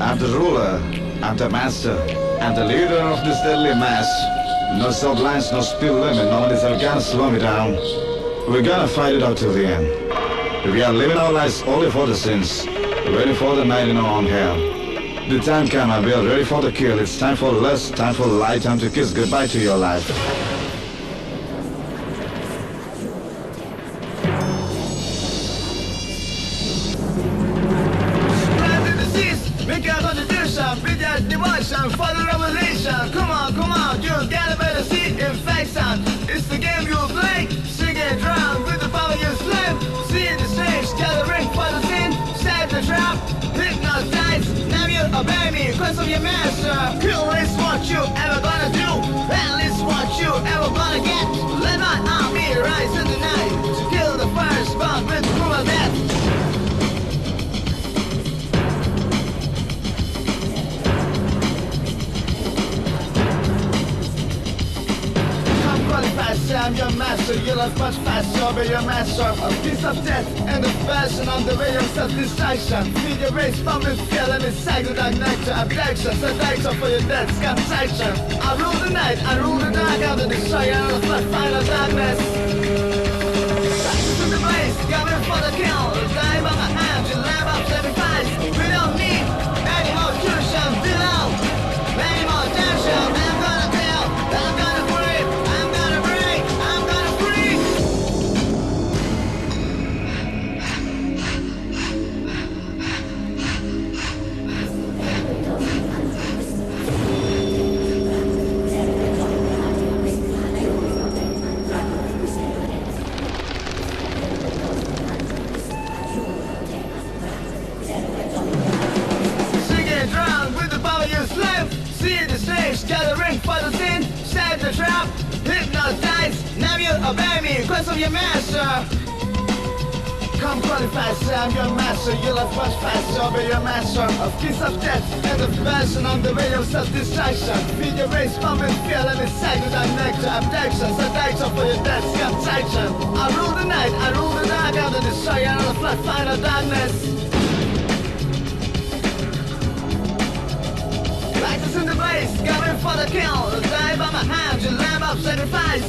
I'm the ruler, I'm the master, I'm the leader of this deadly mass. No sublines, no speed limit, no one is ever gonna slow me down. We're gonna fight it out till the end. We are living our lives only for the sins, ready for the night in our own hell. The time come, I will, ready for the kill. It's time for the lust, time for the light, time to kiss goodbye to your life. For the revelation, come on, you gotta better see infection. It's the game you play, sing and drown with the power you slave. See the stage, gathering for the sin, set the trap, hypnotize. Now you obey me, cause of your master. Kill is what you ever gonna do, hell is what you ever gonna get. Let my army rise in the night to kill the firstborn with cruel death. I'm your master, you love much faster, be your master. A piece of death and the passion on the way of self-destruction. Feed your race, pump and feel and it's like the dark nectar. Abduction, seduction for your death, conception. I rule the night, I rule the dark, I'm the destroyer of the final darkness. Rise to the blaze, coming for the kill. Die by my hand, you live up sacrifice. We don't need any more cushion, below. Any more tension, I'm gonna kill, I'm gonna break, I'm gonna break, I'm gonna free. Sing and drown with the power you slave. See the stage, gathering for the sin. Set the trap, hypnotize. Now you obey me, cause of your master. Come qualify, say I'm your master. You love much faster, be your master. A piece of death and the passion on the way of self-destruction. Feed your race, pump and feel and it's like the dark nectar. Abduction, seduction for your death, conception. I rule the night, I rule the dark, I'm the destroyer of the flood, final darkness. Lighters in the blaze, coming for the kill. Die by my hand, you lamb up sacrifice.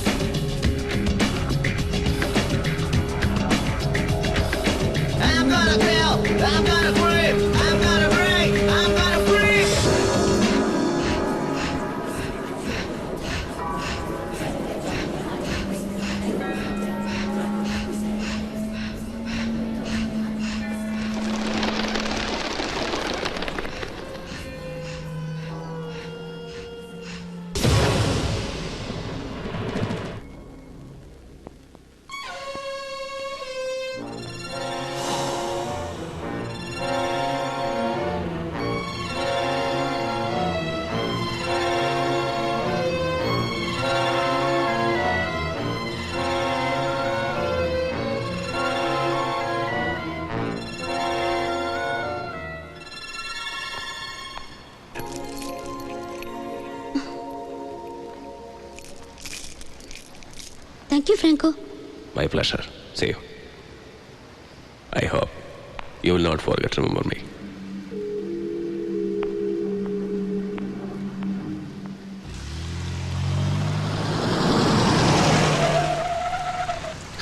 I'm gonna kill, I'm gonna break, I'm gonna break, I'm gonna free. Thank you, Franco. My pleasure. See you. I hope you will not forget to remember me.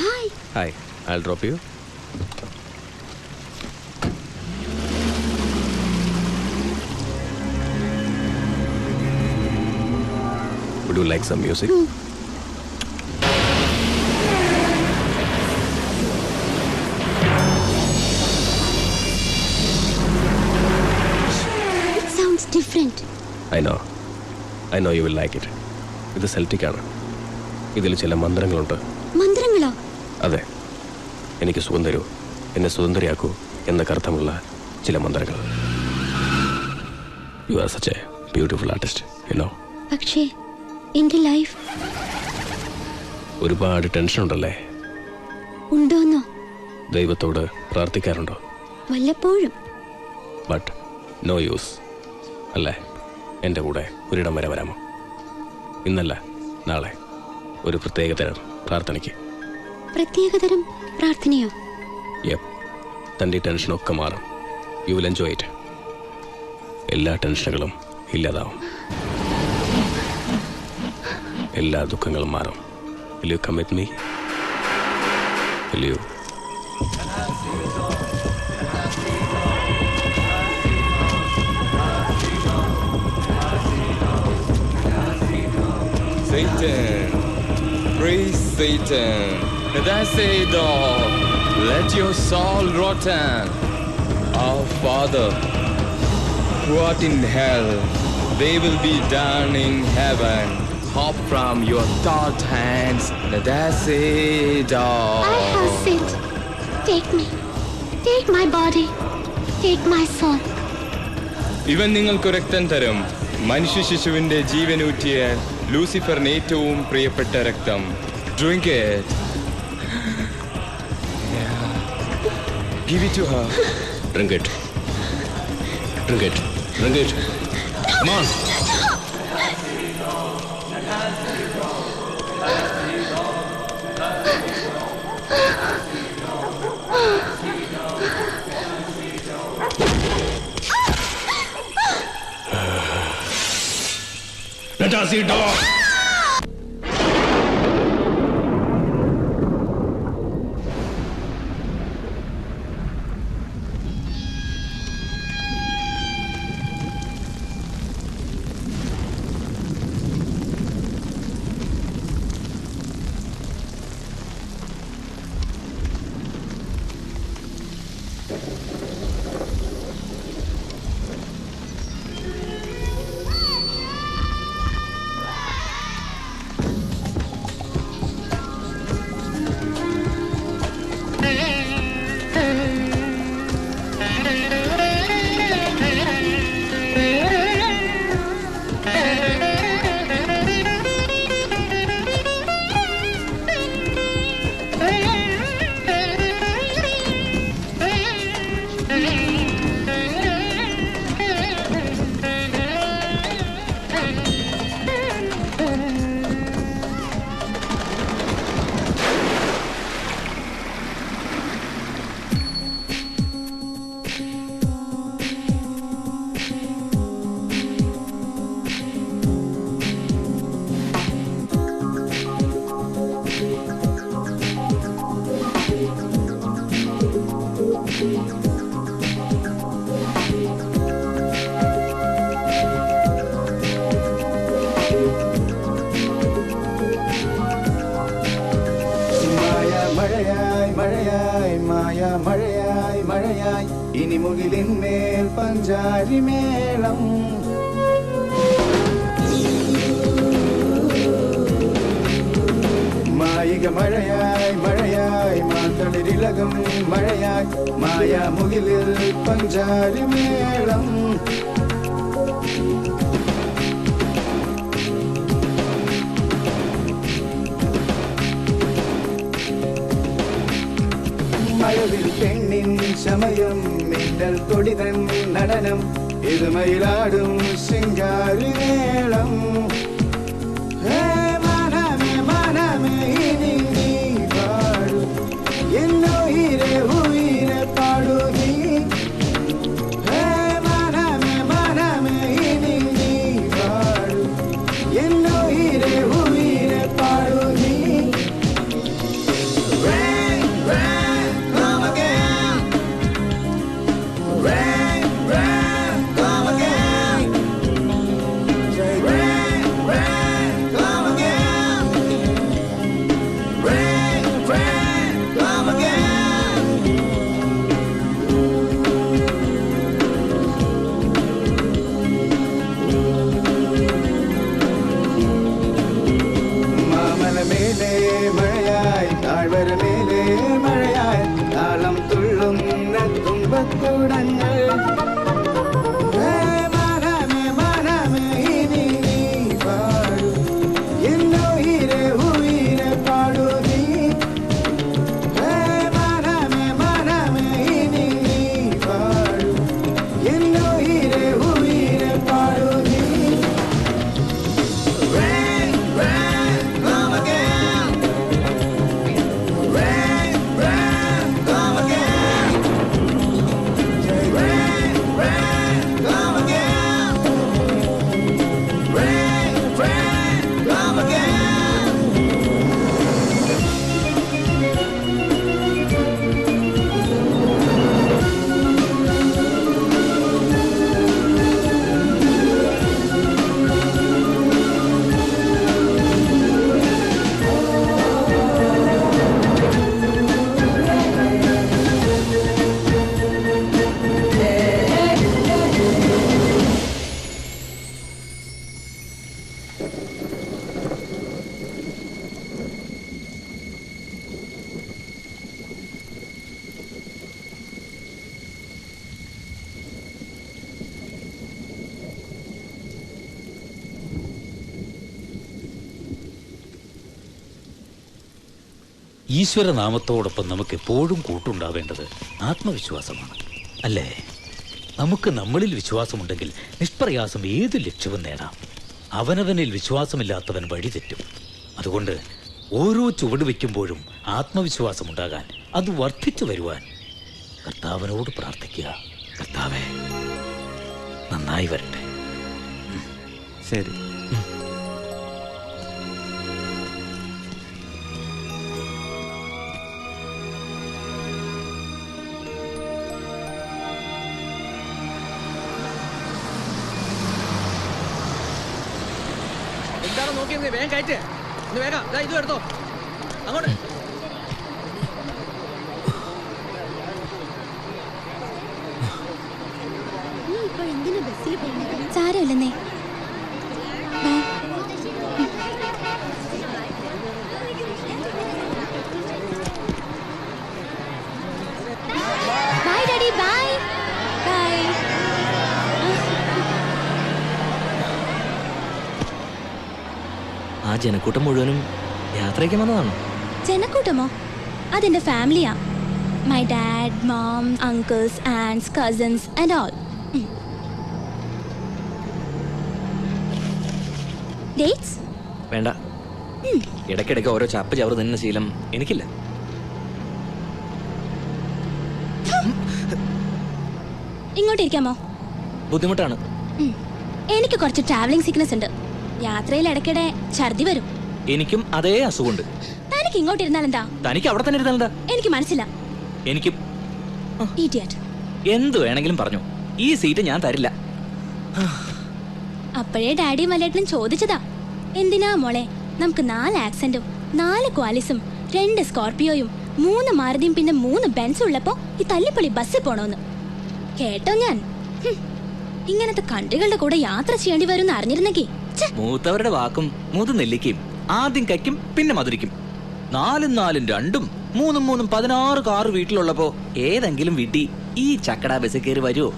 Hi. Hi, I'll drop you. Would you like some music? Different. I know you will like it. ഇത് Celtic ആണ്. ഇതിൽ ചില മന്ത്രങ്ങളുണ്ട്. മന്ത്രങ്ങളോ? അതെ. എനിക്ക് സുഖം തരൂ, എന്നെ സുന്ദരിയാക്കൂ എന്നൊക്കെ അർത്ഥമുള്ള ചില മന്ത്രങ്ങൾ. You are such a beautiful artist, you know. പക്ഷേ എൻ്റെ ലൈഫ് ഒരുപാട് ടെൻഷൻ ഉണ്ടല്ലേ? ഉണ്ടോന്നോ? ദൈവത്തോട് പ്രാർത്ഥിക്കാറുണ്ടോ? വല്ലപ്പോഴും. ബട്ട് നോ യൂസ് അല്ലേ? എൻ്റെ കൂടെ ഒരിടം വരെ വരാമോ? ഇന്നല്ല നാളെ ഒരു പ്രത്യേകതരം പ്രാർത്ഥനയ്ക്ക്. പ്രത്യേകതരം പ്രാർത്ഥനയോ? യെപ്പ്. തൻ്റെ ടെൻഷനൊക്കെ മാറും. You will enjoy it. എല്ലാ ടെൻഷനുകളും ഇല്ലാതാവും, എല്ലാ ദുഃഖങ്ങളും മാറും. Will you come with me? Will you? Satan, praise Satan. That's it all. Let your soul rotten. Our Father, who art in hell, they will be done in heaven. Hop from your thought hands. That's it all. I have sinned. Take me. Take my body. Take my soul. ഇവൻ നിങ്ങൾക്ക് രക്തം തരും. മനുഷ്യ ശിശുവിന്റെ ജീവനൂറ്റിയ ലൂസിഫറിന് ഏറ്റവും പ്രിയപ്പെട്ട രക്തം. Drink it. Yeah. Give it to her. Drink it. Drink it. Drink it. Come on. Let us eat dog. മഴയായി മഴയായി ഇനി മുകിലിന്മേൽ പഞ്ചാരി മേളം മായിക മഴയായി മഴയായി മാതളിരിലകം മഴയായി മായാ മുകിലിൽ പഞ്ചാരി മേളം മഴവിൽ പെണ്ണിൻ സമയം മിന്നൽ തൊടിതൻ നടനം ഇരുമയിലാടും ശൃംഗാരി മേളം മനമേ മനമേ ഇനി നീ പാടു എന്നോയിരെ ഉയിരെ പാടു നീ മനമേ മനമേ ഇനി നീ പാടു എന്നോയിരെ ഉയിരെ പാടു നീ Rain, ഈശ്വരനാമത്തോടൊപ്പം നമുക്ക് എപ്പോഴും കൂട്ടുണ്ടാവേണ്ടത് ആത്മവിശ്വാസമാണ്, അല്ലേ? നമുക്ക് നമ്മളിൽ വിശ്വാസമുണ്ടെങ്കിൽ നിഷ്പ്രയാസം ഏത് ലക്ഷ്യവും നേടാം. അവനവനിൽ വിശ്വാസമില്ലാത്തവൻ വഴിതെറ്റും. അതുകൊണ്ട് ഓരോ ചുവട് വയ്ക്കുമ്പോഴും ആത്മവിശ്വാസമുണ്ടാകാൻ, അത് വർദ്ധിച്ചു വരുവാൻ കർത്താവിനോട് പ്രാർത്ഥിക്കുക. കർത്താവേ, നന്നായി വരട്ടെ. ശരി. എന്താണ് നോക്കിയത്? വേഗം കയറ്റ്. വേഗം ഇതും എടുത്തോ. അങ്ങോട്ട് സാരമില്ലെന്നേ. Bye daddy. Bye bye. ആ ജനക്കൂട്ടം മുഴുവനും യാത്രയ്ക്ക് വന്നതാണോ? ജനക്കൂട്ടമോ? അതെന്റെ ഫാമിലിയാ. My dad, mom, uncles, aunts, cousins and all. Dates വേണ്ട. ഇടയ്ക്കിടയ്ക്ക് ഓരോ ചാപ്പ് ചവറ് തിന്നുന്ന ശീലം എനിക്കില്ല. ഇങ്ങോട്ടിരിക്കാമോ? ബുദ്ധിമുട്ടാണ്. എനിക്ക് കുറച്ച് ട്രാവലിംഗ് സിക്നസ് ഉണ്ട്. യാത്രയിൽ ഇടയ്ക്കിടെ ഛർദി വരും. എനിക്കും അതേ അസുഖമുണ്ട്. തനിക്ക് ഇങ്ങോട്ട് ഇരുന്നാൽ എന്താ? തനിക്ക് അവിടെ തന്നെ ഇരുന്നാൽ എന്താ? എനിക്ക് മനസ്സില്ല. എനിക്കും. ഇഡിയറ്റ്. എന്ത് വേണമെങ്കിലും പറഞ്ഞു, ഈ സീറ്റ് ഞാൻ തരില്ല. അപ്പോഴേ ഡാഡിയും വല്ലേട്ടനും ചോദിച്ചതാ, എന്തിനാ മോളെ നമുക്ക് 4 ആക്സന്റും 4 ക്വാലിസും 2 സ്കോർപിയോയും 3 മാരുതിയും പിന്നെ 3 ബെൻസും ഉള്ളപ്പോ ഈ തല്ലിപ്പൊളി ബസ്സിൽ പോണോന്ന്. കേട്ടോ ഞാൻ. ഇങ്ങനത്തെ കൺട്രികളുടെ കൂടെ യാത്ര ചെയ്യേണ്ടി വരും അറിഞ്ഞിരുന്നെങ്കിൽ. മൂത്തവരുടെ വാക്കും മൂത്ത് നെല്ലിക്കും. ആദ്യം കയ്ക്കും പിന്നെ മധുരിക്കും. 4 4 2 3 3 16 കാറ് വീട്ടിലുള്ളപ്പോ ഏതെങ്കിലും വീട്ടിൽ ഈ ചക്കട ബസ് കയറി വരുമോ?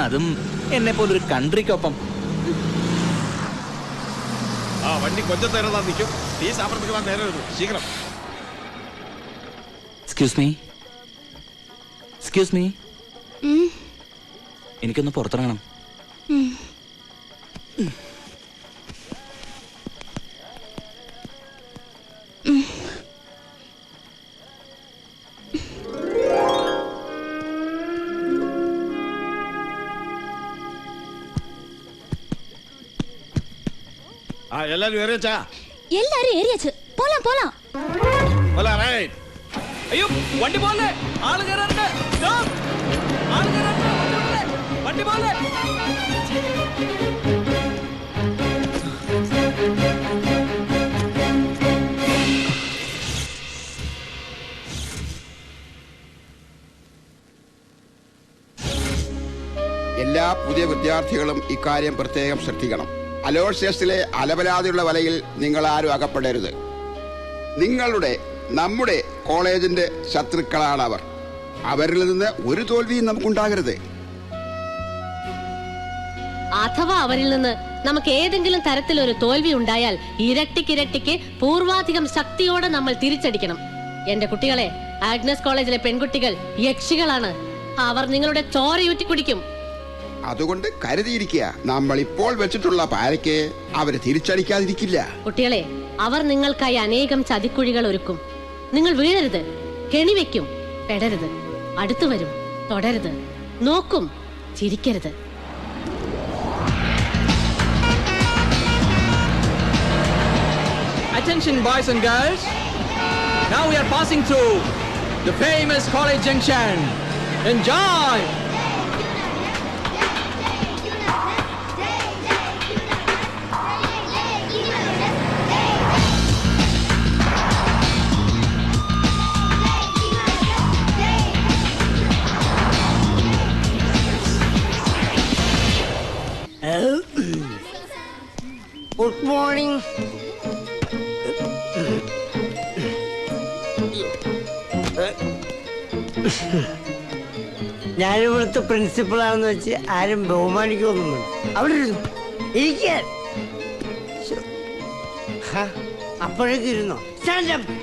അതും എന്നെ പോലൊരു കൺട്രിക്കൊപ്പം. വണ്ടി കൊഞ്ചം നേരം നിൽക്കും. ഈ സാമ്പത്തിക നേരെ വരും. ശീഘ്രം. Excuse me. എനിക്കൊന്ന് പുറത്തിറങ്ങണം. എല്ലാരും ഏറിയച്ചാ? എല്ലാരും ഏറിയച്ച്. പോലാം പോലാം. അയ്യോ, വണ്ടി പോലെ ആള് കയറാനുണ്ട്. വണ്ടി പോലെ. എല്ലാ പുതിയ വിദ്യാർത്ഥികളും ഇക്കാര്യം പ്രത്യേകം ശ്രദ്ധിക്കണം. അലോഷ്യസിലെ അലപലാതിയുള്ള വലയിൽ നിങ്ങൾ ആരും അകപ്പെടരുത്. നമ്മുടെ കോളേജിന്റെ ശത്രുക്കളാണ് അവർ. അവരിൽ നിന്ന് ഒരു തോൽവിയും നമുക്കുണ്ടാകരുത്. അഥവാ അവരിൽ നിന്ന് നമുക്ക് ഏതെങ്കിലും തരത്തിലൊരു തോൽവി ഉണ്ടായാൽ ഇരട്ടിക്കിരട്ടിക്ക് പൂർവാധികം ശക്തിയോടെ നമ്മൾ തിരിച്ചടിക്കണം. എന്റെ കുട്ടികളെ, ആഗ്നസ് കോളേജിലെ പെൺകുട്ടികൾ യക്ഷികളാണ്. അവർ നിങ്ങളുടെ ചോരയൂറ്റി കുടിക്കും. അതുകൊണ്ട് കരുതിയിരിക്കുക. നമ്മൾ ഇപ്പോൾ വെച്ചിട്ടുള്ള പാരയ്ക്ക് അവര് തിരിച്ചടിക്കാതിരിക്കില്ല. കുട്ടികളെ, അവർ നിങ്ങൾക്കായി അനേകം ചതിക്കുഴികൾ ഒരുക്കും. നിങ്ങൾ വീഴരുത്, കെണിവെക്കും, പെടരുത്. അടുത്തു വരും, തൊടരുത്, നോക്കും, ചിരിക്കരുത്. Attention boys and girls. Now we are passing through the famous college junction. Enjoy. Good morning. ഞാനിവിടുത്തെ പ്രിൻസിപ്പളാണെന്ന് വെച്ച് ആരും ബഹുമാനിക്കൊന്നും അവിടെ ഇരുന്നു ഇരിക്കാൻ. അപ്പോഴേക്ക് ഇരുന്നോ? സ്റ്റാൻഡപ്പ്.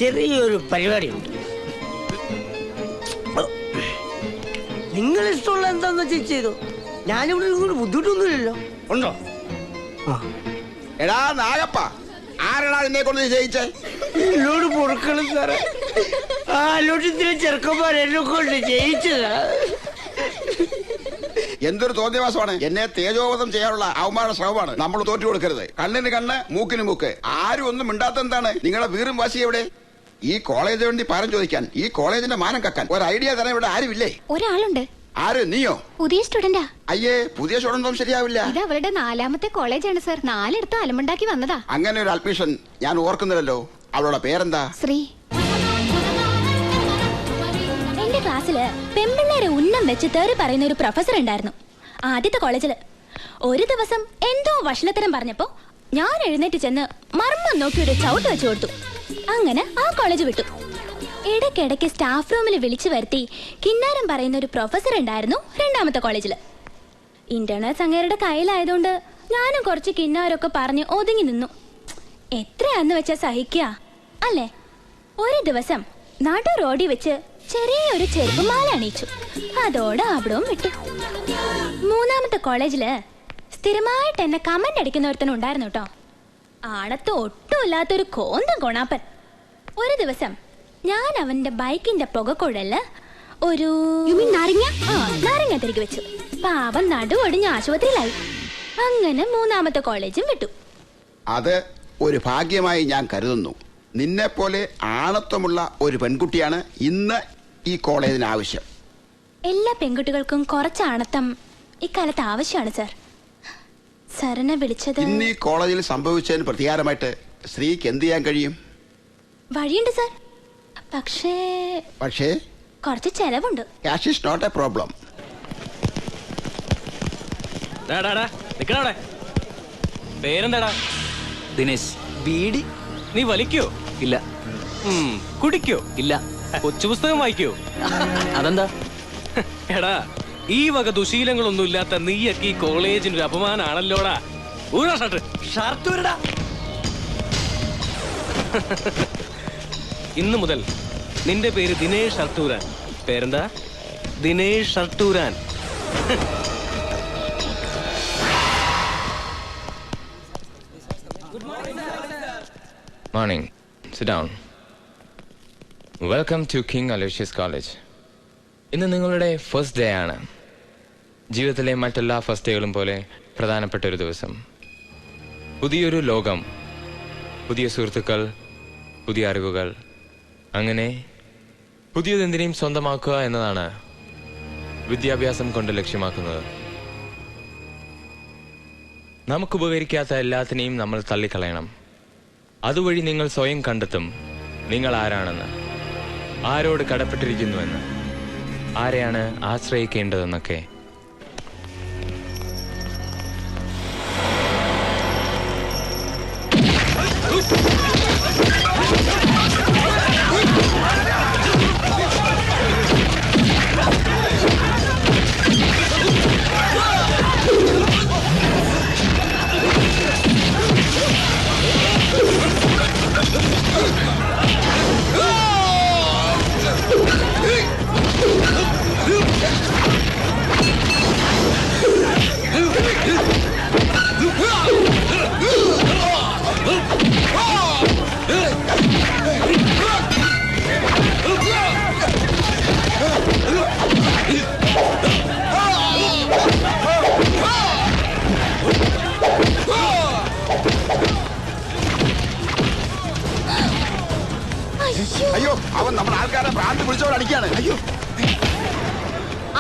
ചെറിയൊരു പരിപാടിയുണ്ട്. നിങ്ങൾ ഇഷ്ടമുള്ള എന്താന്ന് വെച്ചാൽ ചെയ്തു. ഞാനിവിടെ ബുദ്ധിമുട്ടൊന്നുമില്ലല്ലോ. ഉണ്ടോ? എടാ നാഗപ്പ, ആരാടാ എന്നെ കൊണ്ട് ജയിച്ചേ? എന്നോട് പൊറുക്കണം സാറേ. ആലോചിച്ചിട്ട് ചെറുക്കന്മാർ എന്നെ കൊണ്ട് ജയിച്ചതാ. എന്തൊരു തോന്നിയവാസമാണ്. എന്നെ തേജോവധം ചെയ്യാനുള്ള അവമാന ശ്രമമാണ്. നമ്മൾ തോറ്റു കൊടുക്കരുത്. കണ്ണിന് കണ്ണ്, മൂക്കിന് മൂക്ക്. ആരും ഒന്നും മിണ്ടാത്ത എന്താണ്? നിങ്ങളെ വീറും വാശി എവിടെ? ഈ കോളേജിന് വേണ്ടി പാരം ചോദിക്കാൻ, ഈ കോളേജിന്റെ മാനം കക്കാൻ ഒരു ഐഡിയ തരാൻ ഇവിടെ ആരുമില്ലേ? ഒരാളുണ്ട്. ആര്? നീയോ? പുതിയ സ്റ്റുഡന്റാ. അയ്യേ, പുതിയ സ്റ്റുഡന്റും ശരിയാവില്ല. ഇത് അവരുടെ 4ാമത്തെ കോളേജാണ് സർ. 4 അലമുണ്ടാക്കി വന്നതാ. അങ്ങനെ ഒരു അഡ്മിഷൻ ഞാൻ ഓർക്കുന്നില്ലല്ലോ. അവളുടെ പേരെന്താ? ശ്രീ. എന്റെ ക്ലാസ്സില് പെമ്പിള്ളേരെ ഉന്നം വെച്ച് തേറി പറയുന്ന ഒരു പ്രൊഫസർ ഉണ്ടായിരുന്നു ആദ്യത്തെ കോളേജില്. ഒരു ദിവസം എന്തോ വഷളത്തരം പറഞ്ഞപ്പോ ഞാൻ എഴുന്നേറ്റ് ചെന്ന് മർമ്മം നോക്കി ഒരു ചവിട്ട് വെച്ചു കൊടുത്തു. അങ്ങനെ ആ കോളേജ് വിട്ടു. ഇടയ്ക്കിടയ്ക്ക് സ്റ്റാഫ് റൂമിൽ വിളിച്ചു വരുത്തി കിന്നാരം പറയുന്ന ഒരു പ്രൊഫസർ ഉണ്ടായിരുന്നു 2ാമത്തെ കോളേജില്. ഇന്റേണൽസ് അങ്ങേരുടെ കയ്യിലായതുകൊണ്ട് ഞാനും കുറച്ച് കിന്നാരൊക്കെ പറഞ്ഞ് ഒതുങ്ങി നിന്നു. എത്രയാന്ന് വെച്ചാ സഹിക്കുക അല്ലേ? ഒരു ദിവസം നടു റോഡി വെച്ച് ചെറിയൊരു ചെരുപ്പുമാല അണിയിച്ചു. അതോടെ അവിടവും വിട്ടു. 3ാമത്തെ കോളേജില് സ്ഥിരമായിട്ട് എന്നെ കമന്റ് അടിക്കുന്ന ഒരുത്തനുണ്ടായിരുന്നു കേട്ടോ. ആണത്ത് ഒട്ടുമില്ലാത്തൊരു കോന്തം കൊണാപ്പൻ. ഒരു ദിവസം ഞാൻ അവന്റെ ബൈക്കിന്റെ പുകക്കുഴല് ഒരു നാരങ്ങ തിരികെ വെച്ചു. പാവം നടു ഒടിഞ്ഞ് ആശുപത്രിയിലായി. അങ്ങനെ 3ാമത്തെ കോളേജും വിട്ടു. അത് ഒരു ഭാഗ്യമായി ഞാൻ കരുതുന്നു. നിന്നെ പോലെ ആണത്വമുള്ള ഒരു പെൺകുട്ടിയാണ് ഇന്ന് ഈ കോളേജിന് ആവശ്യം. എല്ലാ പെൺകുട്ടികൾക്കും കുറച്ച് ആണത്തം ഇക്കാലത്ത് ആവശ്യമാണ് സർ. സാറിനെ വിളിച്ചത് ഇന്ന് ഈ കോളേജിൽ സംഭവിച്ചതിന് പ്രതികാരമായിട്ട് സ്ത്രീക്ക് എന്ത് ചെയ്യാൻ കഴിയും? വഴിയുണ്ട് സർ. പക്ഷേ കുറച്ച് ചെലവുണ്ട്. Cash is not a problem. പേരെന്താടാ? ദിനേശ്. ബീഡി നീ വലിക്കോ? ഇല്ല. കുടിക്കോ? ഇല്ല. കൊച്ചു പുസ്തകം വായിക്കോ? അതെന്താ? എടാ, ഈ വക ദുശീലങ്ങളൊന്നും ഇല്ലാത്ത നീയൊക്കെ ഈ കോളേജിനൊരു അപമാനാണല്ലോടാ. ഷർട്ട് ഇന്ന് മുതൽ നിന്റെ പേര് ദിനേഷ് ഷർട്ടൂരാൻ. പേരെന്താ? Dinesh ഷർട്ടൂരാൻ. Morning. Sit down. Welcome to King Aloysius College. ഇന്ന് നിങ്ങളുടെ ഫസ്റ്റ് ഡേ ആണ്. ജീവിതത്തിലെ മറ്റെല്ലാ ഫസ്റ്റ് ഡേകളും പോലെ പ്രധാനപ്പെട്ട ഒരു ദിവസം. പുതിയൊരു ലോകം, പുതിയ സുഹൃത്തുക്കൾ, പുതിയ അറിവുകൾ, അങ്ങനെ പുതിയതെന്തിനേയും സ്വന്തമാക്കുക എന്നതാണ് വിദ്യാഭ്യാസം കൊണ്ട് ലക്ഷ്യമാക്കുന്നത്. നമുക്കുപകരിക്കാത്ത എല്ലാത്തിനെയും നമ്മൾ തള്ളിക്കളയണം. അതുവഴി നിങ്ങൾ സ്വയം കണ്ടെത്തും നിങ്ങൾ ആരാണെന്ന്, ആരോട് കടപ്പെട്ടിരിക്കുന്നുവെന്ന്, ആരെയാണ് ആശ്രയിക്കേണ്ടതെന്നൊക്കെ. അയ്യോ, അവൻ നമ്മുടെ ആൾക്കാരെ ഭ്രാന്ത് പിടിച്ചോട് അടിക്കാണ്. അയ്യോ,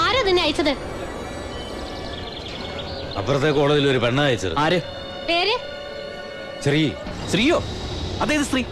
ആരാ നിന്നെ അയച്ചത്? അപ്പുറത്തെ കോളേജിൽ ഒരു പെണ്ണ അയച്ചത്. ആര്? പേര്? ശ്രീ. ശ്രീയോ? അതേത് സ്ത്രീ?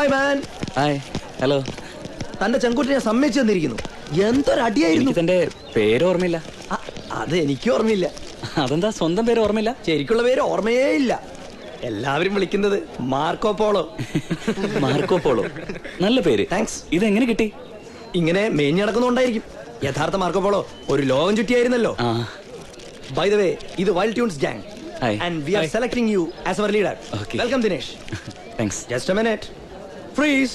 ഹായ് മാൻ. ഹായ്. ഹലോ. തന്റെ ചെങ്കുട്ടിനെ സമ്മതിച്ചു തന്നിരിക്കുന്നു. എന്തൊരടിയായിരുന്നു. തന്റെ പേര് ഓർമ്മയില്ല. അത് എനിക്ക് ഓർമ്മയില്ല. അതെന്താ സ്വന്തം പേര് ഓർമ്മയില്ല? ശരിക്കുള്ള പേര് ഓർമ്മയേ ഇല്ല. എല്ലാവരും വിളിക്കുന്നത് മാർക്കോ പോളോ. മാർക്കോ പോളോ, നല്ല പേര്. താങ്ക്സ്. ഇതെങ്ങനെ കിട്ടി? ഇങ്ങനെ മേഞ്ഞു നടക്കുന്നുണ്ടായിരിക്കും. യഥാർത്ഥ മാർക്കോ പോളോ ഒരു ലോകം ചുറ്റിയായിരുന്നല്ലോ. ബൈ ദ വേ, ഇത് wild tunes gang. And we are selecting you as our leader. Okay. Welcome Dinesh. Thanks. Just a minute. Freeze.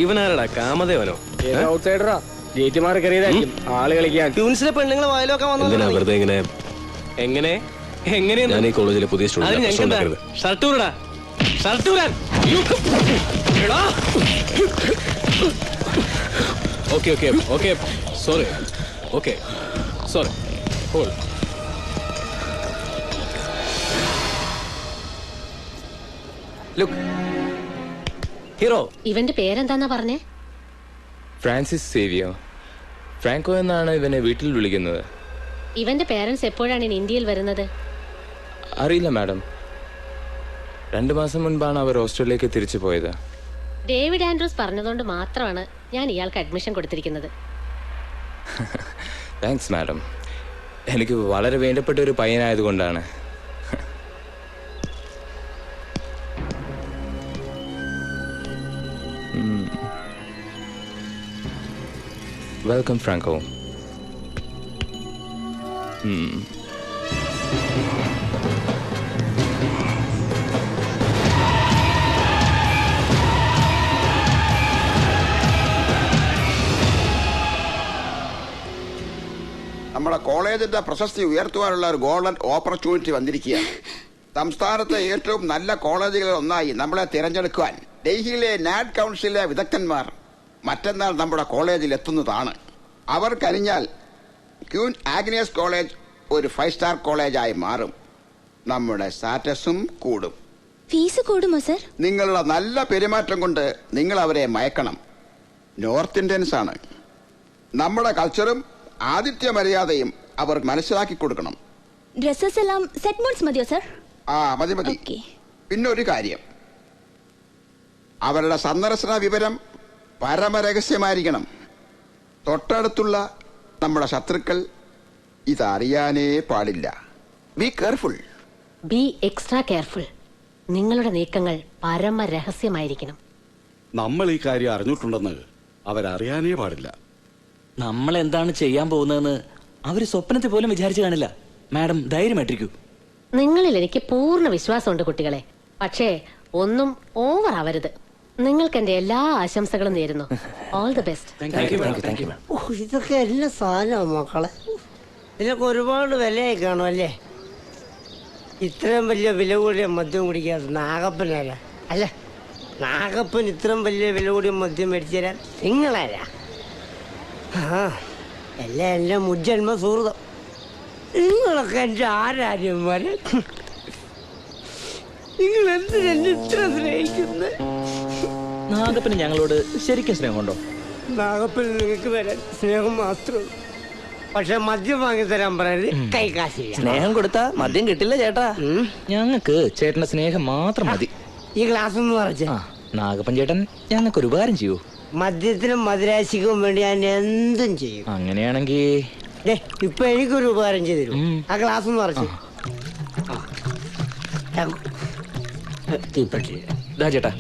ഇവനാരടാ കാമദേവനോ? ഔട്ട്സൈഡറാ. ഗേറ്റ് മാറി കയറിയതായിരിക്കും ആള് കളിക്കാൻ. ട്യൂൺസിലെ പെണ്ണുങ്ങൾ വായിലൊക്കെ എന്തിനാ വെറുതെ ഇങ്ങനെ? എങ്ങനെ ഞാൻ ഈ കോളേജിലെ പുതിയ സ്റ്റുഡന്റ്. ഷർട്ടൂരടാ, ഷർട്ടൂരാൻ. Okay okay okay sorry. Okay sorry. Hold. Look hero. ഇവന്റെ പേരെന്താന്നാ പറഞ്ഞേ? ഫ്രാൻസിസ് സേവിയോ. ഫ്രാങ്കോ എന്നാണ് ഇവനെ വീട്ടിൽ വിളിക്കുന്നത്. ഇവന്റെ പേരൻസ് എപ്പോഴാണ് ഇന്ത്യയിൽ വരുന്നത്? അറിയില്ല മാഡം. 2 മാസം മുൻപാണ് അവർ ഓസ്ട്രേലിയക്ക് തിരിച്ചു പോയത്. ഡേവിഡ് ആൻഡ്രൂസ് പറഞ്ഞതുകൊണ്ട് മാത്രമാണ് ഞാൻ ഇയാൾക്ക് അഡ്മിഷൻ കൊടുത്തിരിക്കുന്നത്. Thanks madam. എനിക്ക് വളരെ വേണ്ടപ്പെട്ട ഒരു പയ്യനായതുകൊണ്ടാണ്. Welcome Franco. നമ്മുടെ കോളേജിന്റെ പ്രശസ്തി ഉയർത്തുവാനുള്ള ഒരു ഗോൾഡൻ ഓപ്പർച്യൂണിറ്റി വന്നിരിക്കുകയാണ്. സംസ്ഥാനത്തെ ഏറ്റവും നല്ല കോളേജുകളിൽ ഒന്നായി നമ്മളെ തിരഞ്ഞെടുക്കുവാൻ ഡൽഹിയിലെ നാഡ് കൗൺസിലിലെ വിദഗ്ധന്മാർ മറ്റന്നാൾ നമ്മുടെ കോളേജിൽ എത്തുന്നതാണ്. അവർ കഴിഞ്ഞാൽ ക്യൂൻ ആഗ്നേസ് കോളേജ് ഒരു 5 സ്റ്റാർ കോളേജായി മാറും. നമ്മുടെ സ്റ്റാറ്റസും കൂടും. ഫീസ് കൂടുമോ സർ? നിങ്ങളുടെ നല്ല പെരുമാറ്റം കൊണ്ട് നിങ്ങൾ അവരെ മയക്കണം. നോർത്ത് ഇന്ത്യൻസ് ആണ്. നമ്മുടെ കൾച്ചറും ആതിഥ്യ മര്യാദയും അവർ മനസ്സിലാക്കി കൊടുക്കണം. ഡ്രസ്സസ് എല്ലാം സെറ്റ് മോഡ്സ് മതിയോ സർ? മതി മതി. പിന്നെ ഒരു കാര്യം, അവരുടെ സന്ദർശന വിവരം പരമരഹസ്യമായിരിക്കണം. തൊട്ടടുത്തുള്ള നമ്മുടെ ശത്രുക്കൾ ഇതറിയാനേ പാടില്ല. Be careful. B extra careful. നിങ്ങളുടെ നീക്കങ്ങൾ പരമരഹസ്യമായിരിക്കണം. നമ്മൾ ഈ കാര്യം അറിഞ്ഞിട്ടുണ്ടെന്ന് അവരറിയാനേ പാടില്ല. നമ്മൾ എന്താണ് ചെയ്യാൻ പോകുന്നതെന്ന് അവര് സ്വപ്നത്തിൽ പോലും വിചാരിച്ചു കാണില്ല. മാഡം ധൈര്യമായിട്ടിരിക്കൂ. നിങ്ങളിൽ എനിക്ക് പൂർണ്ണ വിശ്വാസമുണ്ട് കുട്ടികളെ. പക്ഷേ ഒന്നും ഓവർ ആവരുത്. നിങ്ങൾക്ക് എന്റെ എല്ലാ ആശംസകളും നേരുന്നു. All the best. ഇതൊക്കെ എല്ലാ സാധനമാണ് മക്കളെ. ഇതിനൊക്കെ ഒരുപാട് വിലയായി കാണും അല്ലേ? ഇത്രയും വലിയ വില കൂടിയ മദ്യം കുടിക്കാതെ നാഗപ്പനാരാ? അല്ല, നാഗപ്പൻ ഇത്രയും വലിയ വില കൂടിയ മദ്യം മേടിച്ചു തരാൻ നിങ്ങളാരാ? എല്ലാം എന്റെ മുജ്ജന്മ സുഹൃതം. നിങ്ങളൊക്കെ എന്റെ ആരാര്യന്മാര്. നിങ്ങൾ എന്തിനെന്നെ ഇത്ര സ്നേഹിക്കുന്നത്? നാഗപ്പന് ഞങ്ങളോട് ശരിക്കും സ്നേഹമുണ്ടോ? നാഗപ്പന് നിങ്ങൾക്ക് തരാൻ സ്നേഹം മാത്രമേ. പക്ഷെ മദ്യം വാങ്ങി തരാൻ പറയരുത്. കൈ കാശ് സ്നേഹം കൊടുത്താ മദ്യം കിട്ടില്ല ചേട്ടാ. ഞങ്ങൾക്ക് ചേട്ടന്റെ സ്നേഹം മാത്രം മതി. ഈ ഗ്ലാസ് ഒന്ന് നിറച്ചേ. നാഗപ്പൻ ചേട്ടൻ ഞങ്ങൾക്ക് ഒരു ഉപകാരം ചെയ്യൂ. മദ്യത്തിനും മധുരാശിക്കും വേണ്ടി ഞാൻ എന്തും ചെയ്യും. അങ്ങനെയാണെങ്കിൽ ഇപ്പൊ എനിക്കൊരു ഉപകാരം ചെയ്തു തരും. ആ ഗ്ലാസ് ഒന്ന് നിറച്ചു. ചേട്ടാ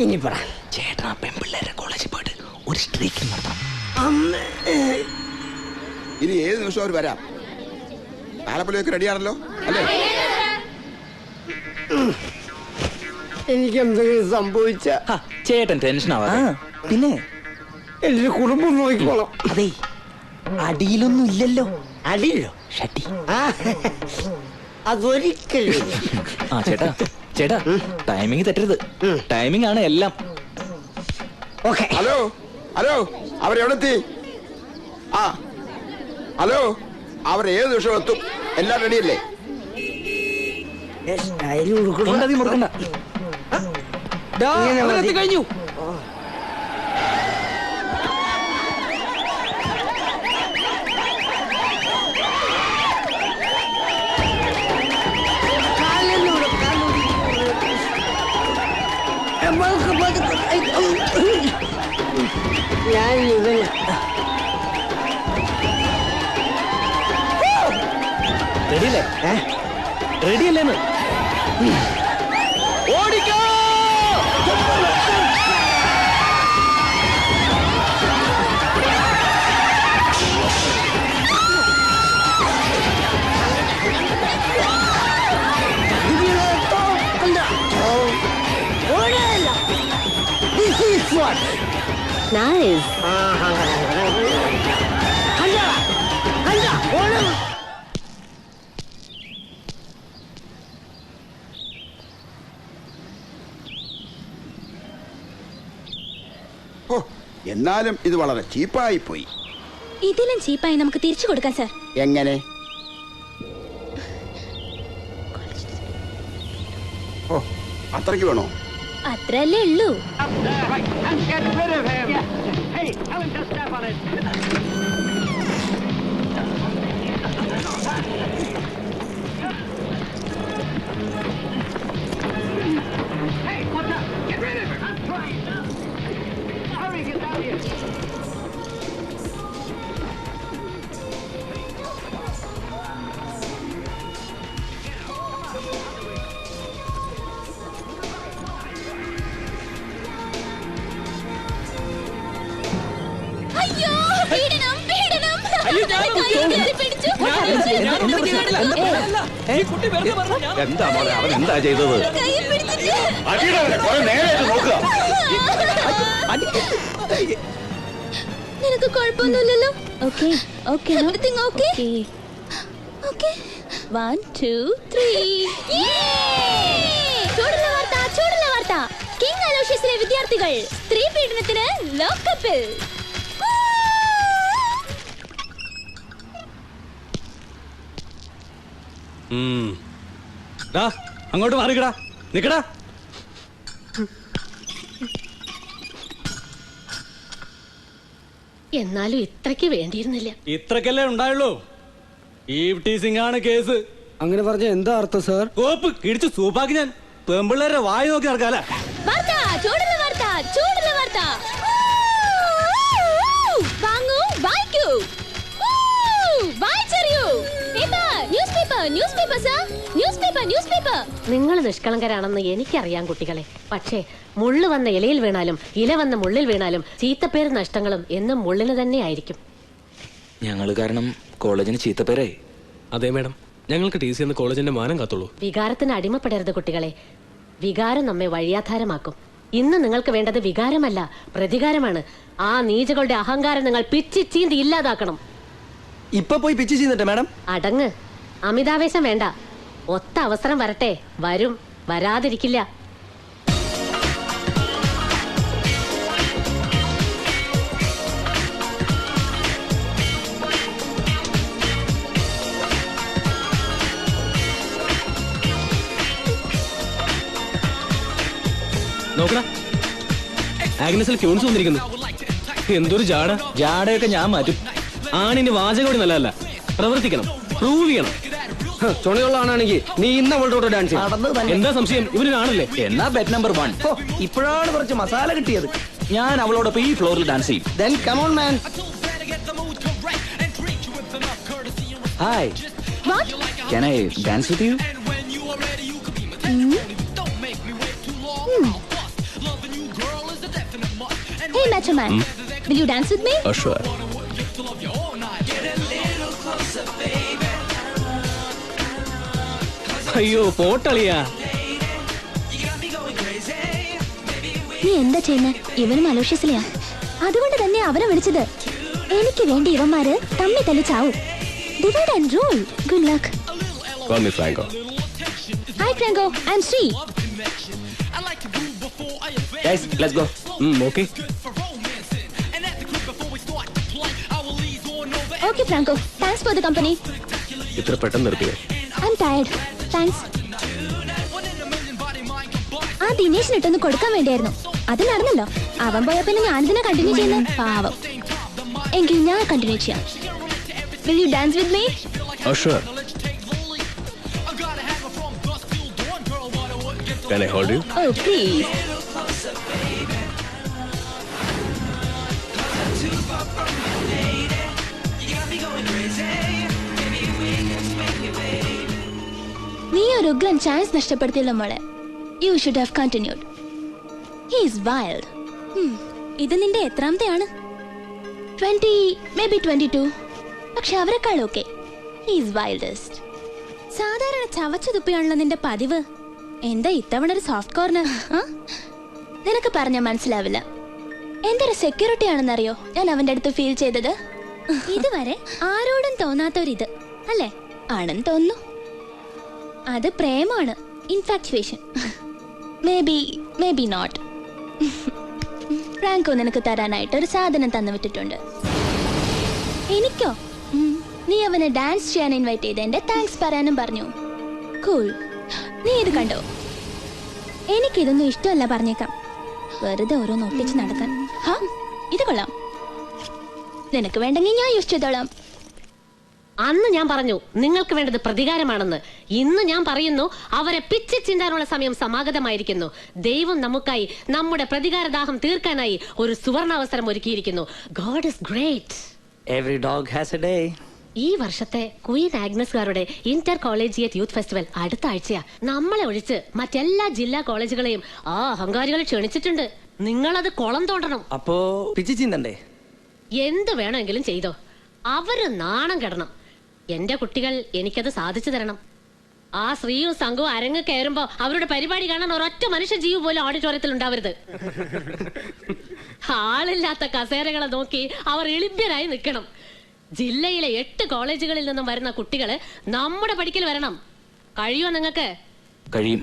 ഇനി പറ ചേട്ടാ. പെൺപിള്ളേരെ കോളേജിൽ പോയിട്ട് ഒരു സ്ട്രീക്കിംഗ് നടത്താം. ഇനി ഏത് നിമിഷം അവർ വരാം. ആലപ്പുഴയൊക്കെ റെഡിയാണല്ലോ അല്ലേ? എനിക്ക് എന്തെങ്കിലും സംഭവിച്ച ചേട്ടൻ ടെൻഷൻ ആവാ. പിന്നെ എന്റെ കുടുംബം നോക്കിക്കോളാം. അതെ, അടിയിലൊന്നും ഇല്ലല്ലോ. അടിയില്ലോ? ഷട്ടി. അതൊരിക്കലും. ചേട്ടാ ചേട്ടാ, ടൈമിങ് തെറ്റരുത്. ടൈമിംഗ് ആണ് എല്ലാം. ഹലോ ഹലോ, അവരെവിടെത്തി? ആ ഹലോ, അവർ ഏത് നിമിഷം എത്തും. എല്ലാം റെഡിയല്ലേ? കഴിഞ്ഞു. ഞാൻ ഇവന് റെഡിയല്ലേ? റെഡിയല്ലേന്ന്? ഓടിക്കോ! Nice. എന്നാലും ഇത് വളരെ ചീപ്പായി പോയി. ഇതിലും ചീപ്പായി നമുക്ക് തിരിച്ചു കൊടുക്കാം സർ. എങ്ങനെ? ഓ, അത്രയ്ക്ക് വേണോ? അത്രല്ലേ ഉള്ളൂ. എന്താ മോളെ, അവൻ എന്താ ചെയ്തത്? നിനക്ക് കുഴപ്പമൊന്നുമില്ലല്ലോ? Okay okay everything okay? Okay 1 2 3. ചൂടുള്ള വാർത്ത, ചൂടുള്ള വാർത്ത. കിങ് അലോഷ്യസിലെ വിദ്യാർത്ഥികൾ സ്ത്രീ പീഡനത്തിന് ലോക്കപ്പിൽ. അങ്ങോട്ട് മാറിക്കടാ, നിക്കടാ. എന്നാലും ഇത്രയ്ക്ക് വേണ്ടിയിരുന്നില്ല. ഇത്രക്കല്ലേ ഉണ്ടായുള്ളൂ. ഈവ് ടീസിംഗ് ആണ് കേസ്. അങ്ങനെ പറഞ്ഞ എന്താ അർത്ഥം സാർ? കോപ്പ് ഇടിച്ച് സൂപ്പാക്കി ഞാൻ പെമ്പിള്ളേരെ വായി നോക്കി നടക്കാല. ചൂടുള്ള വാർത്ത, ചൂടുള്ള വാർത്ത. വാങ്ങൂ, വായിക്കൂ, വായിച്ചറിയൂ. Newspaper, newspaper sir, newspaper, newspaper. നിങ്ങൾ നിഷ്കളങ്കരാണെന്ന് എനിക്കറിയാം കുട്ടികളെ. പക്ഷേ മുള്ളു വന്ന ഇലയിൽ വീണാലും ഇല വന്ന മുള്ളിൽ വീണാലും ചീത്തപ്പേര് നഷ്ടങ്ങളും എന്നും മുള്ളിന് തന്നെ ആയിരിക്കും. ഞങ്ങൾ കാരണം കോളേജിന് ചീത്തപ്പേരായി. അതെ മേഡം, ഞങ്ങൾക്ക് ടി സി എന്ന് കോളേജിന്റെ മാനം കാത്തുള്ളൂ. വികാരത്തിന് അടിമപ്പെടരുത് കുട്ടികളെ. വികാരം നമ്മെ വഴിയാധാരമാക്കും. ഇന്ന് നിങ്ങൾക്ക് വേണ്ടത് വികാരമല്ല, പ്രതികാരമാണ്. ആ നീചകളുടെ അഹങ്കാരം നിങ്ങൾ പിച്ചി ചീന്തി ഇല്ലാതാക്കണം. ഇപ്പൊ പോയി പിച്ച് ചെയ്യുന്നുണ്ട് മാഡം. അടങ്ങ്, അമിതാവേശം വേണ്ട. ഒത്ത അവസരം വരട്ടെ, വരും, വരാതിരിക്കില്ല. നോക്കടാ, ആഗ്നസിൽ ക്യൂൺസ് വന്നിരിക്കുന്നു. എന്തൊരു ജാട. ജാടയൊക്കെ ഞാൻ മാറ്റും. ആണിന് വാചകോടി നല്ലതല്ല, പ്രവർത്തിക്കണം, പ്രൂവ് ചെയ്യണം. ചുണയുള്ള ആണെങ്കിൽ നീ ഇന്ന് അവളുടെ ഡാൻസ് എന്താ സംശയം? ഇവനാണല്ലേ? എന്നാ ബെറ്റ് നമ്പർ 1. ഇപ്പോഴാണ് കുറച്ച് മസാല കിട്ടിയത്. ഞാൻ അവളോടൊപ്പം ഈ ഫ്ലോറിൽ ഡാൻസ് ചെയ്യും. Then come on man. Hi. What? Can I dance with you? Hey macho man, will you dance with me? Sure. അയ്യോ പോട്ടളിയാ. നീ എന്താ ചെയ്യുന്നേ? ഇവനും അലോഷ്യസിലെയാ. അതുകൊണ്ട് തന്നെ അവനെ വിളിച്ചത്. എനിക്ക് വേണ്ടി ഇവന്മാര് തമ്മി തല്ലി ചാവും. Divide and rule. Good luck. Call me Franco. Hi Franco, I'm Sri. Guys, let's go. Okay. Okay, Franco. Thanks for the company. ഇത്ര പെട്ടെന്ന് നിർത്തിയേ. I'm tired. Thanks. ആ ദിനേശിനിട്ടൊന്ന് കൊടുക്കാൻ വേണ്ടിയായിരുന്നു. അത് നടന്നല്ലോ. അവൻ പോയ പിന്നെ ഞാനിതിനെ കണ്ടിന്യൂ ചെയ്യുന്ന പാവം. എങ്കിൽ ഞാൻ കണ്ടിന്യൂ ചെയ്യാം. Will you dance with me? Oh, sure. Can I hold you? Oh, please. നീ ഒരു ഉഗ്രൻ ചാൻസ് നഷ്ടപ്പെടുത്തിയല്ലോ മോളെ. You should have continued. He is wild. ഇത് നിന്റെ എത്രാമത്തെയാണ്? 20, maybe 22. പക്ഷെ അവരെക്കാൾ ഓക്കെ. He is wildest. സാധാരണ ചവച്ചു തുപ്പിയാണല്ലോ നിന്റെ പതിവ്. എന്താ ഇത്തവണ ഒരു സോഫ്റ്റ് കോർണർ? നിനക്ക് പറഞ്ഞാൽ മനസ്സിലാവില്ല. എന്തൊരു സെക്യൂരിറ്റി ആണെന്നറിയോ ഞാൻ അവന്റെ അടുത്ത് ഫീൽ ചെയ്തത്. ഇതുവരെ ആരോടും തോന്നാത്തൊരിത് അല്ലേ? ആണെന്ന് തോന്നുന്നു. അത് പ്രേമാണ്. Infatuation. May be not. Franco നിനക്ക് തരാനായിട്ട് ഒരു സാധനം തന്നു വിട്ടിട്ടുണ്ട്. എനിക്കോ? നീ അവനെ ഡാൻസ് ചെയ്യാൻ ഇൻവൈറ്റ് ചെയ്ത് എന്റെ താങ്ക്സ് പറയാനും പറഞ്ഞു. കൂൾ. നീ ഇത് കണ്ടോ? എനിക്കിതൊന്നും ഇഷ്ടമല്ല പറഞ്ഞേക്കാം. വെറുതെ ഓരോന്ന് ഒട്ടിച്ച് നടക്കാൻ. ഇത് കൊള്ളാം. നിനക്ക് വേണ്ടെങ്കിൽ ഞാൻ യൂസ് ചെയ്തോളാം. അന്ന് ഞാൻ പറഞ്ഞു നിങ്ങൾക്ക് വേണ്ടത് പ്രതികാരമാണെന്ന്. ഇന്ന് ഞാൻ പറയുന്നു അവരെ പിച്ചി ചിന്താനുള്ള സമയം സമാഗതമായിരിക്കുന്നു. ദൈവം നമുക്കായി നമ്മുടെ പ്രതികാരദാഹം തീർക്കാനായി ഒരു സുവർണാവസരം ഒരുക്കിയിരിക്കുന്നു. God is great. Every dog has a day. ഈ വർഷത്തെ ക്വീൻ ആഗ്നസ്കാരുടെ ഇന്റർ കോളേജിയറ്റ് യൂത്ത് ഫെസ്റ്റിവൽ അടുത്ത ആഴ്ചയാ. നമ്മളെ ഒഴിച്ച് മറ്റെല്ലാ ജില്ലാ കോളേജുകളെയും ആ അഹങ്കാരികളെ ക്ഷണിച്ചിട്ടുണ്ട്. നിങ്ങളത് കുളം തോണ്ടണം. അപ്പോ പിച്ചി ചിന്തണ്ടേ? എന്ത് വേണമെങ്കിലും ചെയ്തോ. അവര് നാണം കെടണം. എന്റെ കുട്ടികൾ എനിക്കത് സാധിച്ചു തരണം. ആ ശ്രീയും സംഘവും അരങ്ങ് കയറുമ്പോ അവരുടെ പരിപാടി കാണാൻ ഒരൊറ്റ മനുഷ്യ ജീവ് പോലും ഓഡിറ്റോറിയത്തിൽ ഉണ്ടാവരുത്. ആളില്ലാത്ത കസേരകളെ നോക്കി അവർ എളിഭ്യരായി നിൽക്കണം. ജില്ലയിലെ 8 കോളേജുകളിൽ നിന്നും വരുന്ന കുട്ടികള് നമ്മുടെ പഠിക്കൽ വരണം. കഴിയോ നിങ്ങൾക്ക്? കഴിയും.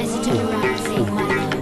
As you turn around, say my love.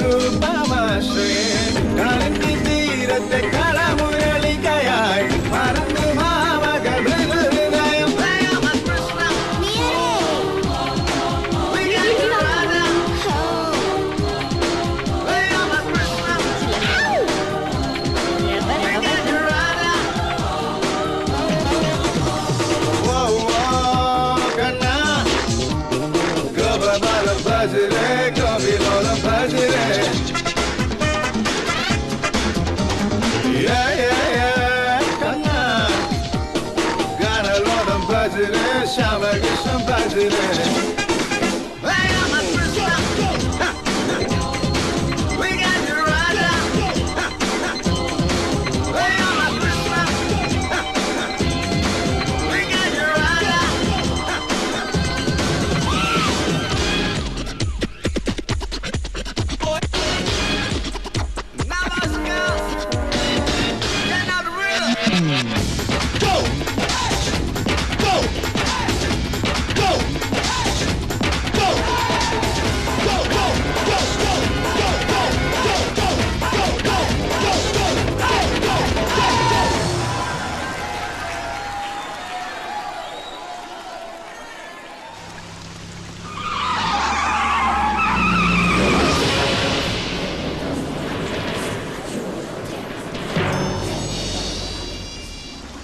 രൂപമാശ്രയേ Kalindi തീരത്തെ കളമുരളികയായി മറന്നു മാമകൾ ഹൃദയം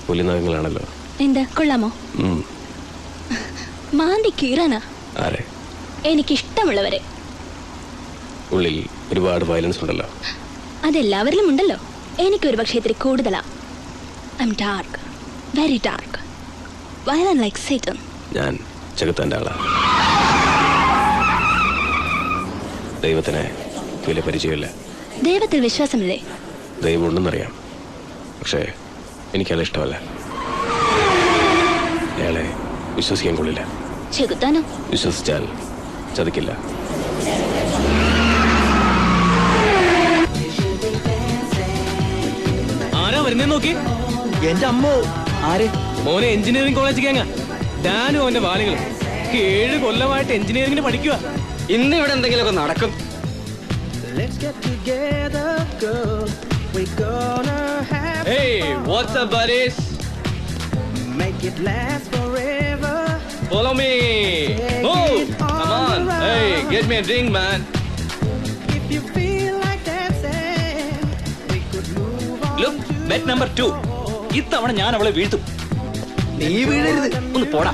പുലിനഖങ്ങളാണല്ലോ. എന്താ കൊള്ളാമോ? മാന്തി കീറാനാ. ആരെ? എനിക്കിഷ്ടമുള്ളവരെ. ഉള്ളിൽ ഒരുപാട് വയലൻസ് ഉണ്ടല്ലോ. അതെല്ലാവരിലും ഉണ്ടല്ലോ. എനിക്കൊരു പക്ഷേ ഇത്തിരി കൂടുതലാ. I M dark, very dark, violent like Satan. ഞാൻ ജഗത്താൻ്റെ ആളാ. ദൈവത്തിന് വലിയ പരിചയമില്ല. ദൈവത്തിൽ വിശ്വാസമില്ലേ? ദൈവം ഉണ്ടെന്നറിയാം, പക്ഷേ എനിക്കത് ഇഷ്ടമല്ല. അയാളെ വിശ്വസിക്കാൻ കൊള്ളില്ല. ചെകുത്താനോ? വിശ്വസിച്ചാൽ ചതിക്കില്ല. ആരാ വരുന്നേ നോക്കി? എന്റെ അമ്മോ. ആര്? മോനെ എഞ്ചിനീയറിംഗ് കോളേജ് കേങ്ങ. ഡാനും അവന്റെ വാലുകളും 7 കൊല്ലമായിട്ട് എഞ്ചിനീയറിംഗിന് പഠിക്കുക. ഇന്ന് ഇവിടെ എന്തെങ്കിലുമൊക്കെ നടക്കും. Hey, what's up, buddies? Make it last forever. Follow me. Move. Come on. Hey, get me a drink, man. If you feel like dancing, we could move on. Look, bet number 2. ഇത്തവണ ഞാൻ അവളെ വീഴ്ത്തും. നീ വീഴരുത്. ഒന്ന് പോടാ.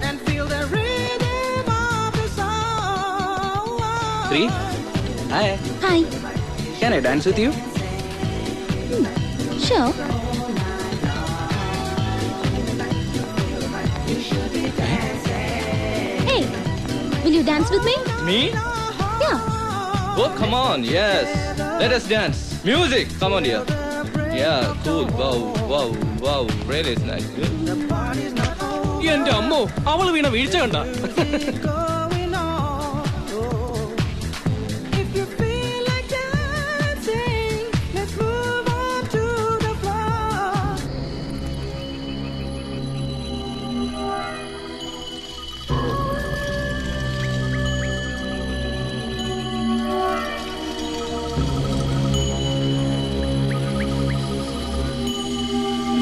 And feel the rhythm of the song. 3. Hi. Hi. Can I dance with you? Sure. Hey, will you dance with me? Me? Yeah. Oh, come on. Yes. Let us dance. Music. Come on here. Yeah, cool. Wow, wow, wow. Really is nice. എന്റെ അമ്മോ, അവള് വീണ വീഴ്ച കണ്ട.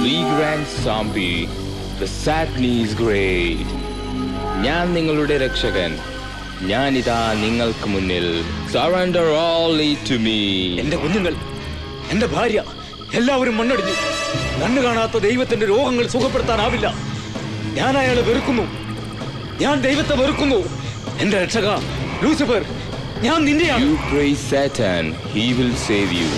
Regrand Zombie, the Sadney is great. ഞാൻ നിങ്ങളുടെ രക്ഷകൻ. ഞാനിതാ നിങ്ങൾക്ക് മുന്നിൽ. Surrender all to me. എന്റെ കുഞ്ഞുങ്ങൾ, എന്റെ ഭാര്യ, എല്ലാവരും മണ്ണടിഞ്ഞു. കണ്ണു കാണാത്ത ദൈവത്തിന്റെ രോഗങ്ങൾ സുഖപ്പെടുത്താനാവില്ല. ഞാൻ അയാളെ വെറുക്കുന്നു. ഞാൻ ദൈവത്തെ വെറുക്കുന്നു. എന്റെ രക്ഷക ലൂസിഫർ, ഞാൻ നിന്റെയാണ്. You praise Satan, he will save you.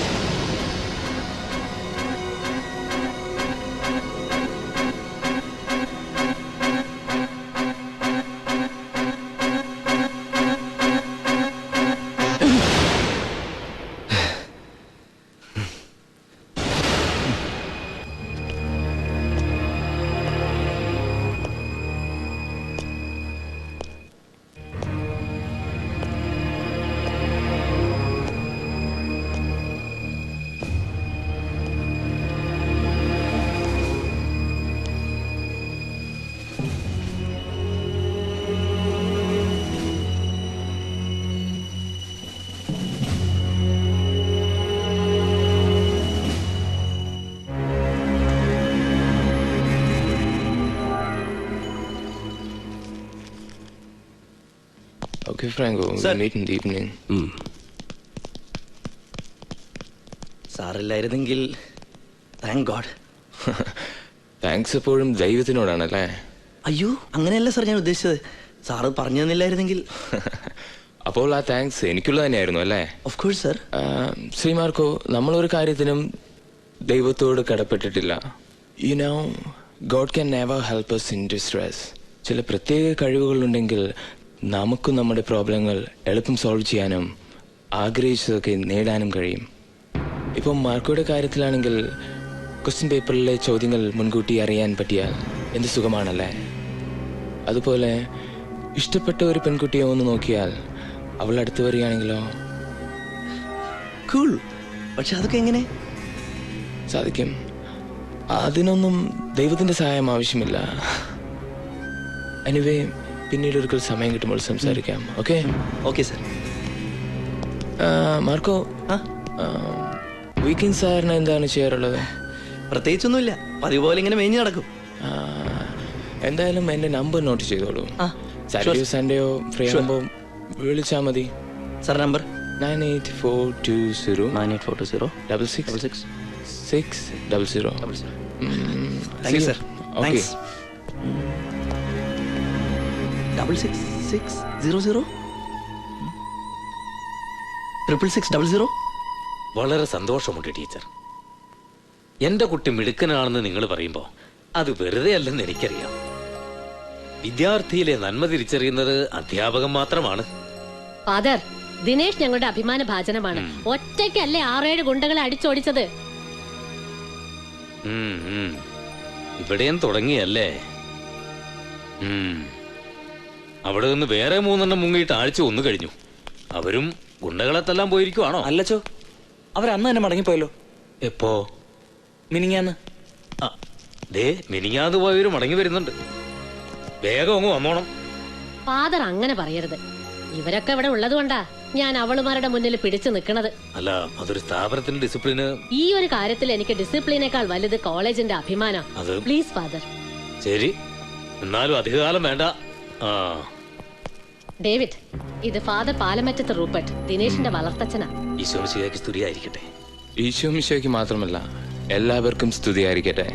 Okay, Franco. We'll meet in the evening. സാറില്ലായിരുന്നെങ്കിൽ താങ്ക് ഗോഡ്. താങ്ക്സ് എപ്പോഴും ദൈവത്തിനോടാണല്ലേ? അയ്യോ, അങ്ങനെയല്ല സാർ ഞാൻ ഉദ്ദേശിച്ചത്. സാറ് പറഞ്ഞു തന്നില്ലായിരുന്നെങ്കിൽ. അപ്പോൾ ആ താങ്ക്സ് എനിക്കുള്ള തന്നെയായിരുന്നു അല്ലേ? Of course sir. Shri Marco, നമ്മളൊരു കാര്യത്തിനും ദൈവത്തോട് കടപ്പെട്ടിട്ടില്ല. You know, God can never help us in distress. ചില പ്രത്യേക കഴിവുകളുണ്ടെങ്കിൽ നമുക്ക് നമ്മുടെ പ്രോബ്ലങ്ങൾ എളുപ്പം സോൾവ് ചെയ്യാനും ആഗ്രഹിച്ചതൊക്കെ നേടാനും കഴിയും. ഇപ്പം മാർക്കോയുടെ കാര്യത്തിലാണെങ്കിൽ ക്വസ്റ്റ്യൻ പേപ്പറിലെ ചോദ്യങ്ങൾ മുൻകൂട്ടി അറിയാൻ പറ്റിയാൽ എന്ത് സുഖമാണല്ലേ? അതുപോലെ ഇഷ്ടപ്പെട്ട ഒരു പെൺകുട്ടിയെ ഒന്ന് നോക്കിയാൽ അവൾ അടുത്ത് വരികയാണെങ്കിലോ? കൂൾ. പക്ഷെ അതൊക്കെ എങ്ങനെ സാധിക്കും? അതിനൊന്നും ദൈവത്തിന്റെ സഹായം ആവശ്യമില്ല. എനിവേ, പിന്നീട് ഒരിക്കൽ സമയം കിട്ടുമ്പോൾ സംസാരിക്കാം. Okay? Okay sir. Marco, weekend സാറിന് എന്താണ് ചെയ്യാറുള്ളത്? പ്രത്യേകിച്ചൊന്നുമില്ല, പതിവ് പോലെ ഇങ്ങനെ മേഞ്ഞു നടക്കും. എന്തായാലും എന്റെ നമ്പർ നോട്ട് ചെയ്തോളൂ. സാറ്റർഡേയോ സൺഡേയോ ഫ്രീ ആകുമ്പോൾ വിളിച്ചാൽ മതി. Sir number 98420 98420 6600. Thank you sir. Okay. 66600 66600. വളരെ സന്തോഷമുണ്ട് ടീച്ചർ. എന്റെ കുട്ടി മിടുക്കനാണെന്ന് നിങ്ങൾ പറയുമ്പോൾ അത് വെറുതെ അല്ലെന്ന് എനിക്കറിയാം. വിദ്യാർത്ഥിയിലെ നന്മ തിരിച്ചറിയുന്നത് അധ്യാപകൻ മാത്രമാണ്. ഫാദർ, ദിനേശ് ഞങ്ങളുടെ അഭിമാന ഭാജനമാണ്. ഒറ്റയ്ക്കല്ലേ 6-7 ഗുണ്ടകളെ അടിച്ചോടിച്ചത്. ഇവിടെയും തുടങ്ങിയല്ലേ? അവിടെ നിന്ന് വേറെ 3 എണ്ണം മുങ്ങിയിട്ട് ആഴ്ച 1 കഴിഞ്ഞു. അവരും ഗുണ്ടകളെ തല്ലാൻ പോയിരിക്കുവാണോ? അല്ലച്ചോ, അവരന്ന് തന്നെ മടങ്ങിപ്പോയല്ലോ. എപ്പോ? മിനിങ്ങാന്ന്. മിനിങ്ങാന്ന് പോയവര് മടങ്ങി വരുന്നുണ്ട്. വേഗം അങ്ങ് വന്നോണം. ഫാദർ അങ്ങനെ പറയരുത്. ഇവരൊക്കെ ഇവിടെ ഉള്ളത് കൊണ്ടാ ഞാൻ അവളുമാരുടെ മുന്നിൽ പിടിച്ചു നിൽക്കണത്. അല്ല, അതൊരു സ്ഥാപനത്തിന്റെ ഡിസിപ്ലിന്. ഈ ഒരു കാര്യത്തിൽ എനിക്ക് ഡിസിപ്ലിനേക്കാൾ വലുത് കോളേജിന്റെ അഭിമാനം. Please father. ശരി, എന്നാലും അധികകാലം വേണ്ട. ഡേവിഡ്, ഇത് ഫാദർ പാലമറ്റത്ത് റൂപ്പർട്ട്, ദിനേശിന്റെ വളർത്തച്ഛനാ. ഈശോ മിശിഹായ്ക്ക് സ്തുതിയായിരിക്കട്ടെ. ഈശോ മിശിഹായ്ക്ക് മാത്രമല്ല, എല്ലാവർക്കും സ്തുതിയായിരിക്കട്ടെ.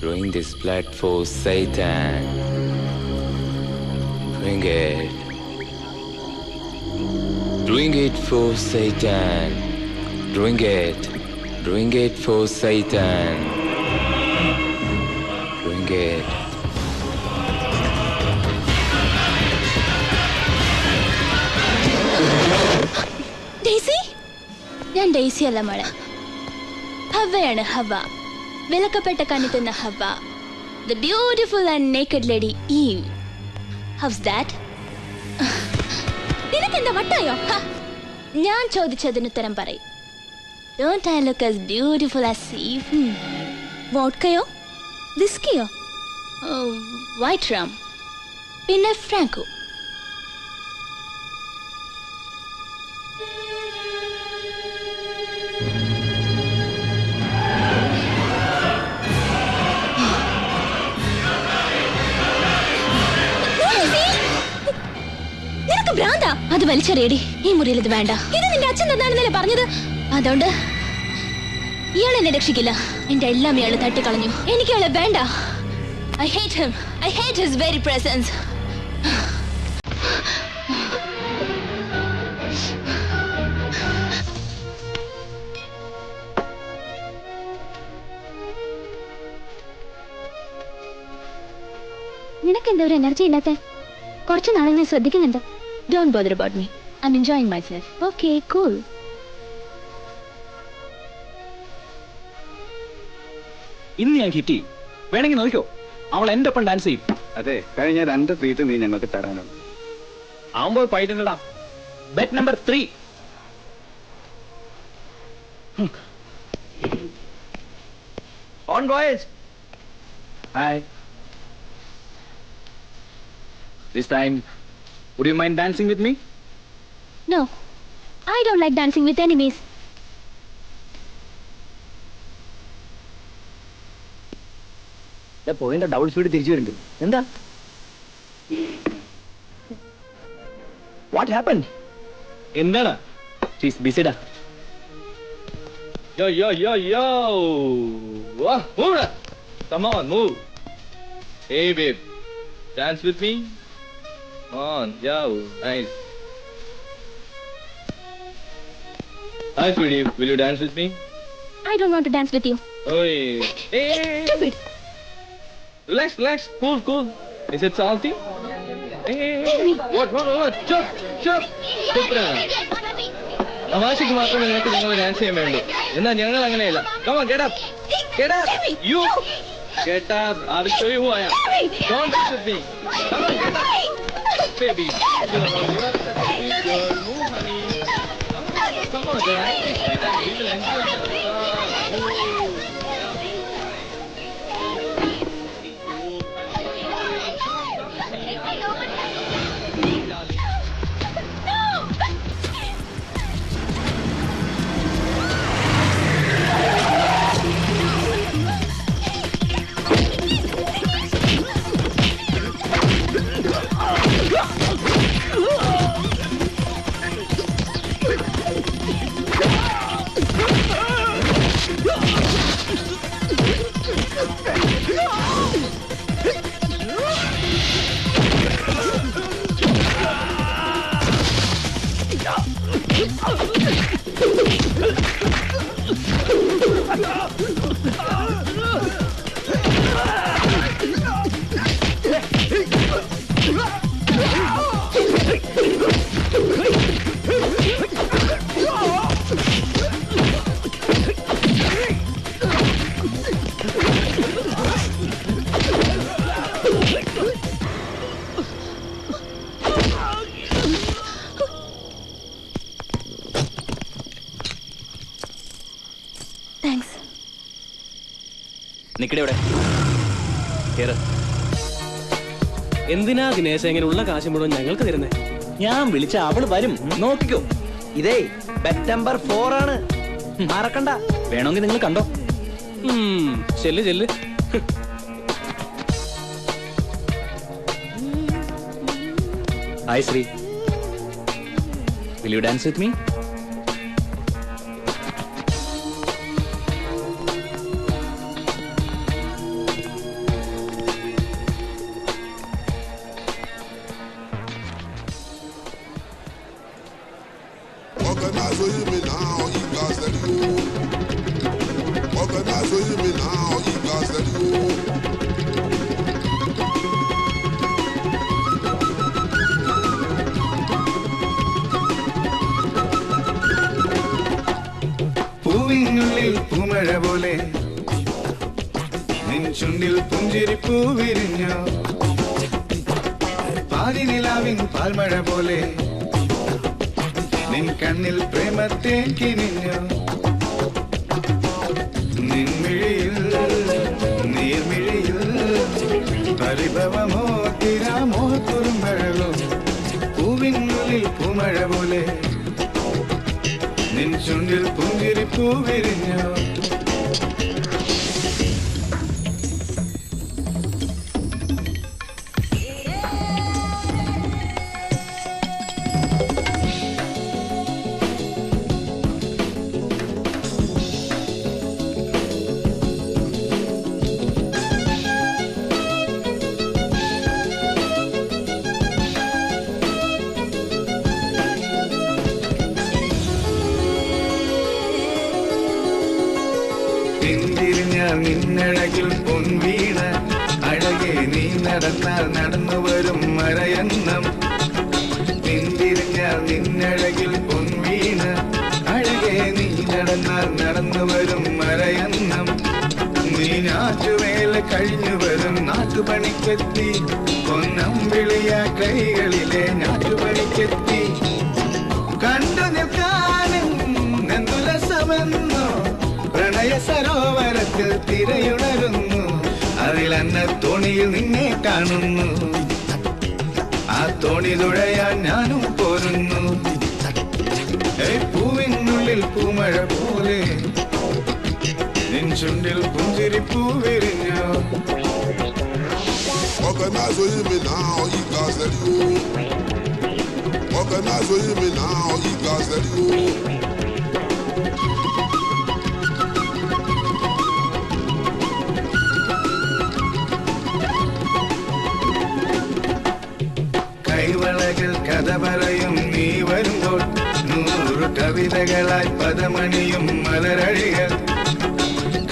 Bring this blood for Satan. Bring it. Bring it for Satan. Bring it. Bring it for Satan. Bring it. Daisy? ഞാൻ ഡെയ്സി അല്ല മോളെ, ഹവ്വയാണ്. ഹവ്വ, വിലക്കപ്പെട്ട കന്നി തിന്ന ഹവ്വ. The beautiful and naked lady Eve. How's that? നിനക്കെന്താ വട്ടായോ? ഞാൻ ചോദിച്ചതിന് ഉത്തരം പറയും. Don't I look as beautiful as Eve? വോഡ്കയോ വിസ്കിയോ വൈറ്റ് റാം പിന്നെ ഫ്രാങ്കോ? നിനക്ക് ഭ്രാന്താ? അത് വലിച്ചെറിയടി. ഈ മുറിയിൽ ഇത് വേണ്ട. ഇത് നിന്റെ അച്ഛൻ എന്താണെന്നല്ലേ പറഞ്ഞത്? അതുകൊണ്ട് ഇയാൾ എന്നെ രക്ഷിക്കില്ല. എന്റെ എല്ലാം ഇയാൾ തട്ടിക്കളഞ്ഞു. എനിക്ക് ഇയാളെ വേണ്ട. I hate him. I hate his very presence. നിനക്കെന്താ ഒരു എനർജി ഇല്ലാത്ത? കുറച്ച് നാളെ ഞാൻ ശ്രദ്ധിക്കുന്നുണ്ട്. Don't bother about me. I'm enjoying myself. Okay, cool. ഇന്ന് ഞാൻ ഹിറ്റ് ചെയ്യും. വേണമെങ്കിൽ നോക്കിക്കോ, അവൾ എന്റെ ഒപ്പം ഡാൻസ് ചെയ്യും. അതെ, കഴിഞ്ഞ 2 ട്രീറ്റ് നീ ഞങ്ങൾക്ക് തരാനുണ്ട്. ആവുമ്പോൾ പോയിട്ടുണ്ടാ. Bet number 3. On boys. Hi. This time Would you mind dancing with me? No, I don't like dancing with enemies. Point double speed തിരിച്ചു വരുന്നുണ്ട്. എന്താ? What happened? എന്താണ്? She's busy da. Yo. Move it. Come on, move. Hey babe, dance with me. Come on, yo, nice. Hi sweetie, will you dance with me? I don't want to dance with you. Oi. Hey. Stupid. Relax. Cool. Is it salty? Hey. What? Chop. തമാശക്ക് മാത്രമേ നിങ്ങൾക്ക് നിങ്ങൾ dance ചെയ്യാൻ വേണ്ടൂ. എന്നാൽ ഞങ്ങൾ അങ്ങനെയല്ല. Come on, get up. You get up. I will show you who I am. Don't dance with me. Come on, get up. Baby. Move, honey. Come on, we will enjoy it. എന്തിനാ ദിനേശ ഇങ്ങനെയുള്ള കാശ് മുഴുവൻ ഞങ്ങൾക്ക് തരുന്നേ? ഞാൻ വിളിച്ച അവള് വരും, നോക്കിക്കോ. ഇതേ സെപ്റ്റംബർ 4 ആണ്, മറക്കണ്ട. വേണമെങ്കിൽ നിങ്ങൾ കണ്ടോ. ചെല്ല്. Hi Shri, will you dance with me? പൂവിനുള്ളിൽ പൂമഴ പോലെ നിൻ ചുണ്ടിൽ പുഞ്ചിരിപ്പൂ വിരിഞ്ഞോ, പാതിനിലാവിൻ പാൽമഴ പോലെ നിൻ കണ്ണിൽ പ്രേമത്തെ കിനിഞ്ഞോ, നിൻമിഴിയിൽ നീർമിഴിയിൽ പരിഭവമോ തിരാമോ കുറുമഴലോ, പൂവിനുള്ളിൽ പൂമഴ പോലെ നിൻ ചുണ്ടിൽ പുഞ്ചിരിപ്പൂ വിരിഞ്ഞോ. നിന്നഴകിൽ പൊൻവീണ അഴകെ നീ നടന്നാൽ നടന്നു വരും മറയന്നം, പിന്തിരിഞ്ഞാൽ നിന്നഴകിൽ പൊൻവീണ അഴകെ നീ നടന്നാൽ നടന്നു വരും മറയന്നം, നീ ഞാറ്റുവേല കഴിഞ്ഞു വരും നാട്ടുപണിക്കെത്തി, പൊന്നം വിളിയ കൈകളിലെ ഞാറ്റുപണിക്കെത്തി, കണ്ടു നിൽക്കാനും നെന്തുലസമെന്നോ പ്രണയ സരോവരത്തിൽ തിരയുണരുന്നു, അതിലെന്ന തോണിയിൽ നിന്നെ കാണുന്നു, ആ തോണി തുഴയാൻ ഞാനും പോരുന്നു. പൂവിനുള്ളിൽ പൂമഴ പോലെ നിൻ ചുണ്ടിൽ പുഞ്ചിരിപ്പൂ വിരിഞ്ഞോ. Organize with me now, you guys let you. Organize with me now, you guys let you. കൈവളകൾ കഥ പറയും നീ വരുമ്പോൾ 100 കവിതകളായി പദമണിയും മലരഴികൾ.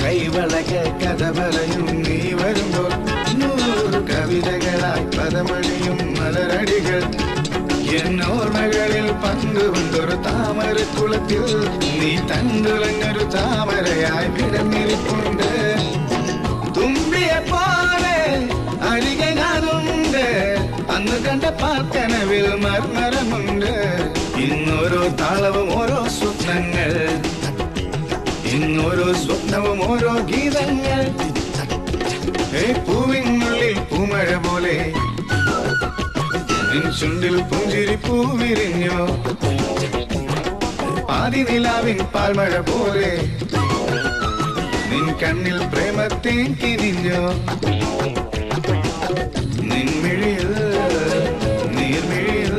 കൈവളകൾ കഥ പറയും നീ വരുമ്പോൾ 100 കവിതകളായി പദമണിയും മലരടികൾ. എന്നോർമ്മകളിൽ പങ്കുകൊണ്ടൊരു താമരക്കുളത്തിൽ നീ തണ്ടുലഞ്ഞൊരു താമരയായി വിടന്നിരിപ്പുണ്ട്. തുമ്പിയെ പോലെ അരികെ ഞാനുണ്ട്, അന്ന് കണ്ട പാർക്കനവിൽ മർമരമുണ്ട്. ഇന്നോരോ താളവും ഓരോ സ്വപ്നങ്ങൾ, ഇന്നോരോ സ്വപ്നവും ഓരോ ഗീതങ്ങൾ. പൂവിനുള്ളിൽ പൂമഴ പോലെ നിൻ ചുണ്ടിൽ പുഞ്ചിരിപ്പൂ വിരിഞ്ഞോ. പാതി നിലാവിൻ പാൽമഴ പോലെ നിൻ കണ്ണിൽ പ്രേമത്തേൻ കിനിഞ്ഞോ. നിൻമിഴിയിൽ നീർമിഴിയിൽ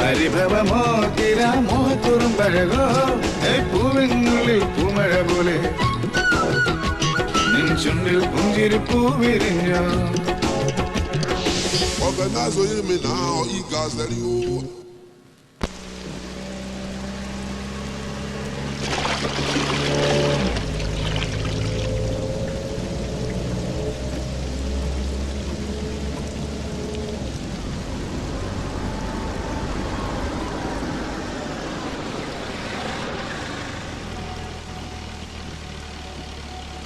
പരിഭവമോ തിരാമോ കുറുമ്പഴകോ. പൂവിനുള്ളിൽ പൂമഴ പോലെ നിൻ ചുണ്ടിൽ പുഞ്ചിരിപ്പൂ വിരിഞ്ഞോ. Organize with me now, you guys let you.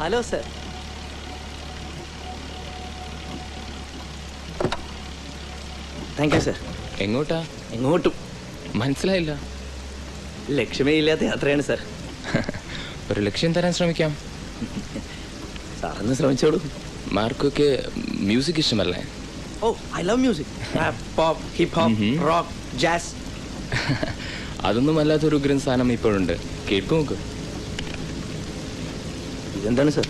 Hello sir. Thank you sir. എങ്ങോട്ടാ? എങ്ങോട്ടും മനസ്സിലായില്ല. ലക്ഷ്യമേ ഇല്ലാത്ത യാത്രയാണ് സർ. ഒരു ലക്ഷ്യം തരാൻ ശ്രമിക്കാം. സാറൊന്ന് ശ്രമിച്ചോളൂ. മാർക്കൊക്കെ മ്യൂസിക് ഇഷ്ടമല്ലേ? Oh, I love music. Pop, hip hop, rock, jazz. അതൊന്നും അല്ലാത്തൊരു ഉഗ്രൻ സാധനം ഇപ്പോഴുണ്ട്. കേൾപ്പ് നോക്ക്. ഇതെന്താണ് സർ?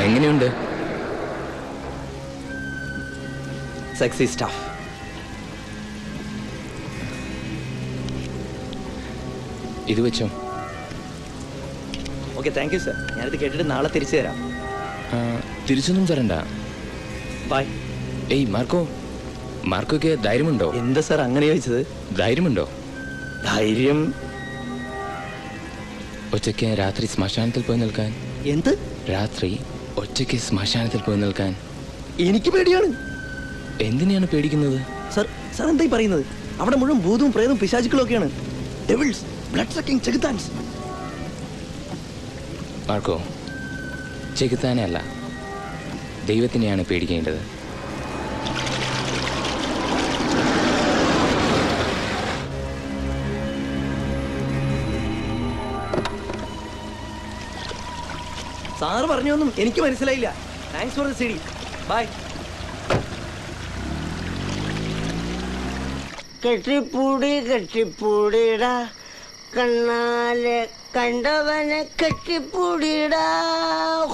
എങ്ങനെയുണ്ട്? Sexy staff. ഇത് വെച്ചോ. Okay, thank you sir. ഞാനിത് കേട്ടിട്ട് നാളെ തിരിച്ചു തരാം. തിരിച്ചൊന്നും തരണ്ട. ബൈ. ഏയ് മാർക്കോ, മാർക്കൊക്കെ ധൈര്യമുണ്ടോ? എന്താ സർ അങ്ങനെ ചോദിച്ചത്? ധൈര്യമുണ്ടോ? ധൈര്യം ഒറ്റയ്ക്ക് രാത്രി ശ്മശാനത്തിൽ പോയി നിൽക്കാൻ. എന്ത്? രാത്രി ഒറ്റയ്ക്ക് ശ്മശാനത്തിൽ പോയി നിൽക്കാൻ. എനിക്ക് പേടിയാണ്. എന്തിനാണ് പേടിക്കുന്നത്? സർ, സർ എന്തായി പറയുന്നത്? അവിടെ മുഴുവൻ ഭൂതവും പ്രേതവും പിശാചുക്കളും ഒക്കെയാണ്. ഡെവിൾസ്, ബ്ലഡ് സക്കിംഗ് ചെകുത്താൻസ്. മാർക്കോ, ചെകുത്താനെ അല്ല, ദൈവത്തിനെയാണ് പേടിക്കേണ്ടത്. സാറ് പറഞ്ഞൊന്നും എനിക്ക് മനസ്സിലായില്ല. Thanks for the CD. Bye. കെട്ടിപ്പൂടി കെട്ടിപ്പൂടിടാ കണ്ണാലെ കണ്ടവനെ കെട്ടിപ്പൂടിടാ.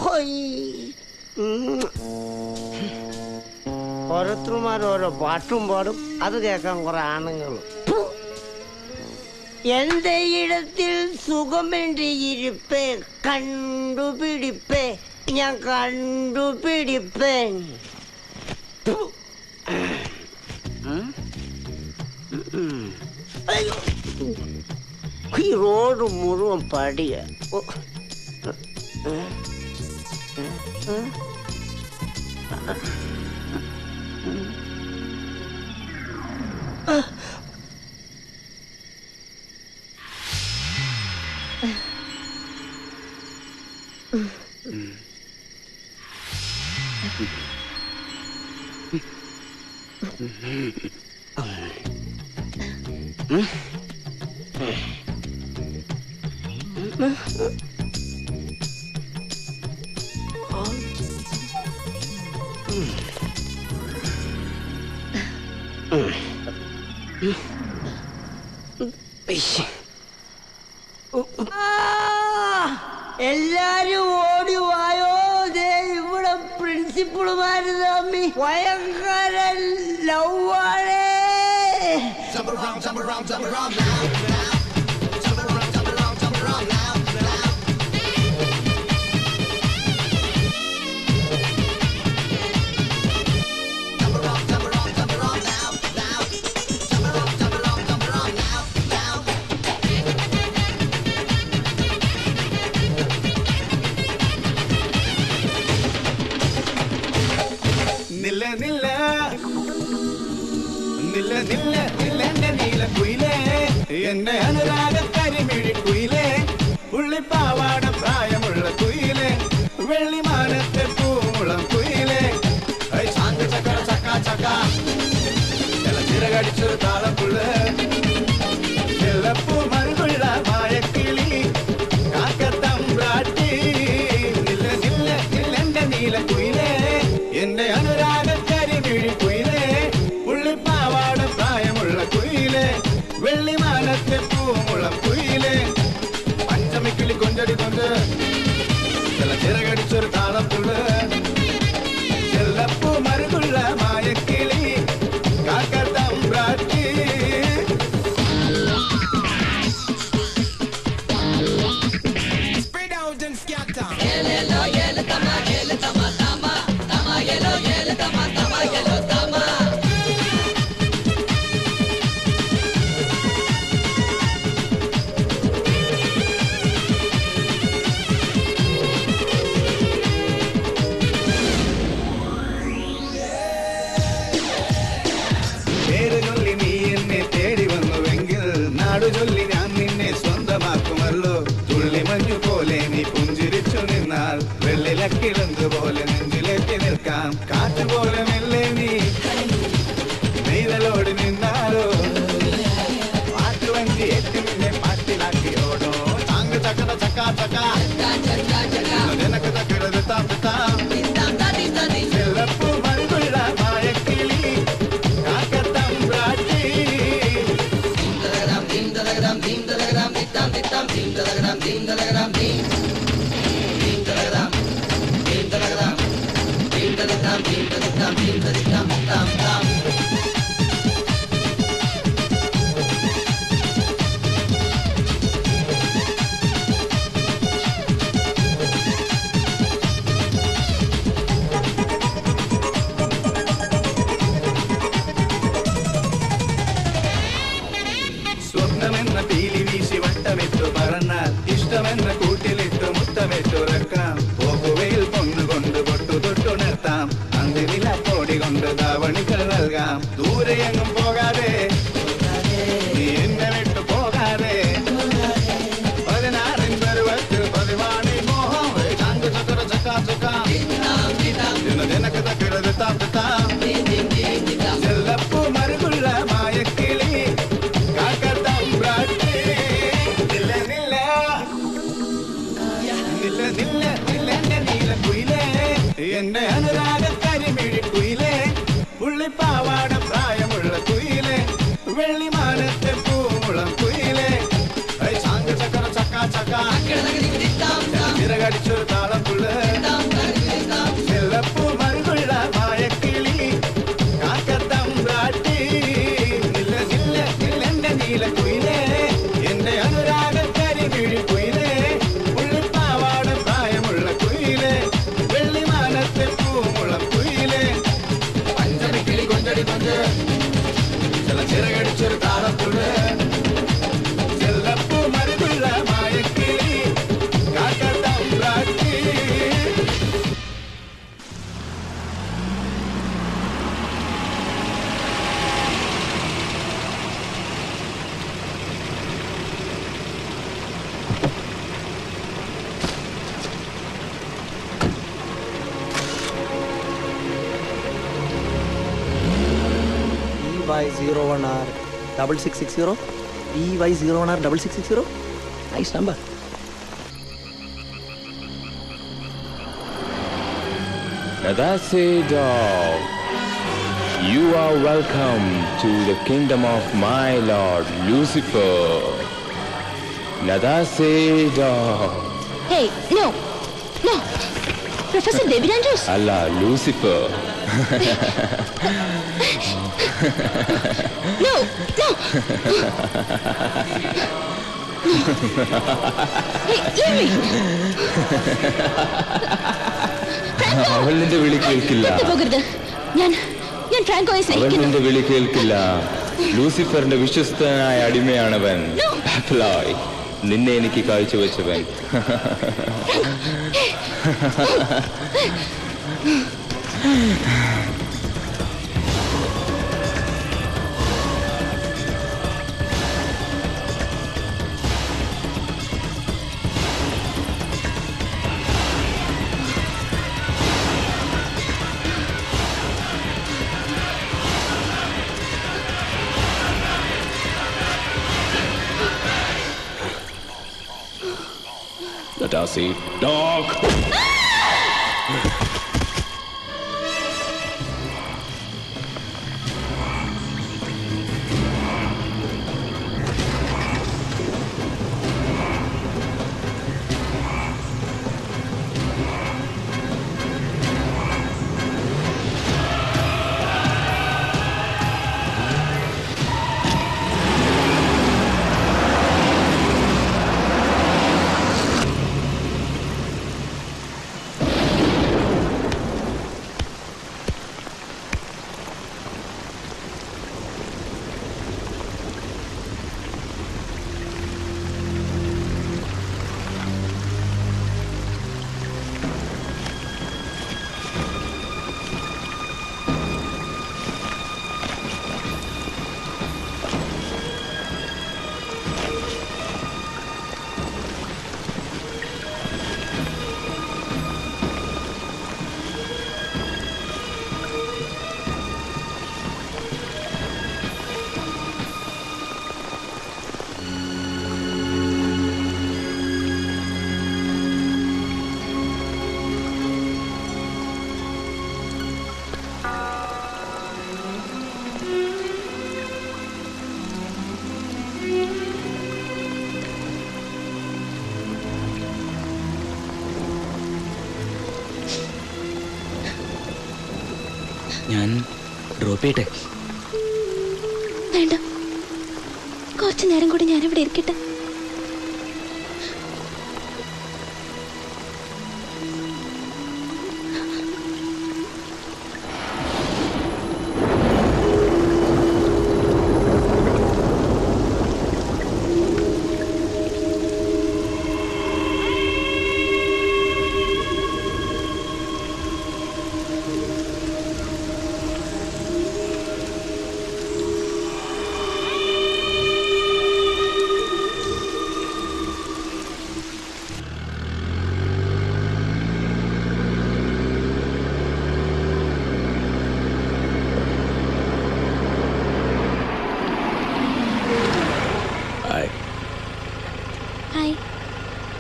ഹൊയ്. ഓരോരുത്തരുമാർ ഓരോ പാട്ടും പാടും, അത് കേൾക്കാൻ കുറെ ആണുങ്ങളും. എന്റെ ഇടത്തിൽ സുഖമെന്റെ ഇരിപ്പേ കണ്ടുപിടിപ്പേ, ഞാൻ കണ്ടുപിടിപ്പേൻ. ഈ റോഡ് മുഴുവൻ പടിയ. എല്ലാരും ഓടി വായോ. ഇവിടെ പ്രിൻസിപ്പളുമാര് തമ്മി ഭയങ്കര ലവാണേ. എന്റെ അനുരാഗ കരിമിഴി കുയിലേ, പുള്ളിപ്പാവാട പ്രായമുള്ള കുയിലേ, വെള്ളിമാനത്തെ പൂമുളം കുയിലേ, ചാങ്ക ചക്ക ചക്ക ചക്ക ചിറകടിച്ചൊരു താളപ്പുള്ള്, ചെല്ലപ്പൂ മറുകുള്ള മായക്കിളി, കാക്കത്തമ്പ്രാട്ടി. നില്ല നില്ല നില്ലെന്റെ നീല കുയിലേ, എന്റെ അനുരാഗ കരിമിഴി കുയിലേ, പുള്ളിപ്പാവാട പ്രായമുള്ള കുയിലേ, വെള്ളിമാനത്തെ പൂമുളം കുയിലേ, പഞ്ചമിക്കിളി കൊഞ്ചടി കൊണ്ട് ചിറകടിച്ചൊരു താളപ്പുള്ള്, ചെല്ലപ്പൂ മറുകുള്ള മായക്കിളി, കാക്കത്തമ്പ്രാട്ടി. ചൊല്ലി ഞാൻ നിന്നെ സ്വന്തമാക്കുമല്ലോ, തുള്ളി മഞ്ഞു പോലെ നീ പുഞ്ചിരിച്ചു നിന്നാൽ, വെള്ളിലക്കിളന്ത് പോലെ നെഞ്ചിലേക്ക് നിൽക്കാം, കാറ്റ് പോലെ മെല്ലെ നീ നീതലോടി നിന്നാലോ, പാട്ടുവഞ്ചി എത്തി നിന്നെ പാട്ടിലാക്കിയോടോ, ചാങ്ക ചക്കട ചക്ക ചക്ക നിനക്ക് തക്കടത് താത്താം, ചെല്ലപ്പൂ മറുകുള്ള മായക്കിളി, കാക്കത്തമ്പ്രാട്ടി. സ്വപ്നമെന്ന പീലി വീശി വട്ടമിട്ടു പറന്നാൽ, ഇഷ്ടമെന്ന കൂട്ടിലിട്ടു മുത്തമിട്ടുറക്കാം, പോക്കുവയിൽ പൊണ്ണുകൊണ്ട് പൊട്ടു തൊട്ടുണർത്താം, അന്തിനില കോടി കൊണ്ട് ധാവണികൾ നൽകാം, ദൂരെയെങ്ങും പോകാതെ നീ എന്നെ വിട്ടു പോകാതെ, 16 പരുവത്തിൽ പതിവാണി മോഹം, ചാങ്ക ചക്കര ചക്ക ചക്ക നിനക്ക് തക്കടത് താത്താം, ചെല്ലപ്പൂ മറുകുള്ള മായക്കിളി, കാക്കത്തമ്പ്രാട്ടി. നില്ല നില്ല നില്ല നില്ല നില്ലെന്റെ നീല കുയിലേ, എന്റെ അനുരാഗ കരിമിഴി കുയിലേ, പുള്ളിപ്പാവാട പ്രായമുള്ള കുയിലേ, വെള്ളിമാനത്തെ പൂമുളം കുയിലേ, ചാങ്ക ചക്കര ചക്ക ചക്ക ചിറകടിച്ചൊരു താളപ്പുള്ള്, ചെല്ലപ്പൂ മറുകുള്ള മായക്കിളി, കാക്കത്തമ്പ്രാട്ടി. നില്ല നില്ല നില്ലെന്റെ നീല കുയിലേ, എന്റെ അനുരാഗ കരിമിഴി കുയിലേ, പുള്ളിപ്പാവാട പ്രായമുള്ള കുയിലേ, വെള്ളിമാനത്തെ പൂമുളം കുയിലേ, പഞ്ചമിക്കിളി കൊഞ്ചടി കൊണ്ട് ചിറകടിച്ചൊരു താളപ്പുള്ള്, ചെല്ലപ്പൂ മറുകുള്ള മായക്കിളി, കാക്കത്തമ്പ്രാട്ടി. EY01R6660. EY01R6660. Nice number. That's it, dog. You are welcome to the kingdom of my lord Lucifer. That's it, dog. Hey, no. Professor David Andrews. Allah, Lucifer. No. Hey, leave me. അവൾ നിന്റെ വിളി കേൾക്കില്ല. പോകരുത്. ഞാൻ ഫ്രാങ്കോയെ സ്നേഹിക്കുന്നു. അവൾ നിന്റെ വിളി കേൾക്കില്ല. ലൂസിഫറിന്റെ വിശ്വസ്തനായ അടിമയാണവൻ. ബാപ്ലോയ്, നിന്നെ എനിക്ക് കാഴ്ചവെച്ചവൻ. That's it, dog. ഞാൻ ഡ്രോപ്പ് ചെയ്യട്ടെ? വേണ്ട, കുറച്ചു നേരം കൂടി ഞാനിവിടെ ഇരിക്കട്ടെ.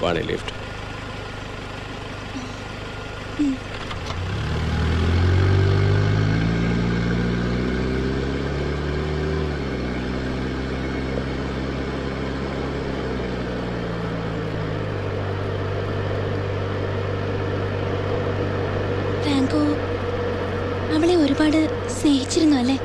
Want a lift? ഫ്രാങ്കോ അവളെ ഒരുപാട് സ്നേഹിച്ചിരുന്നു അല്ലേ?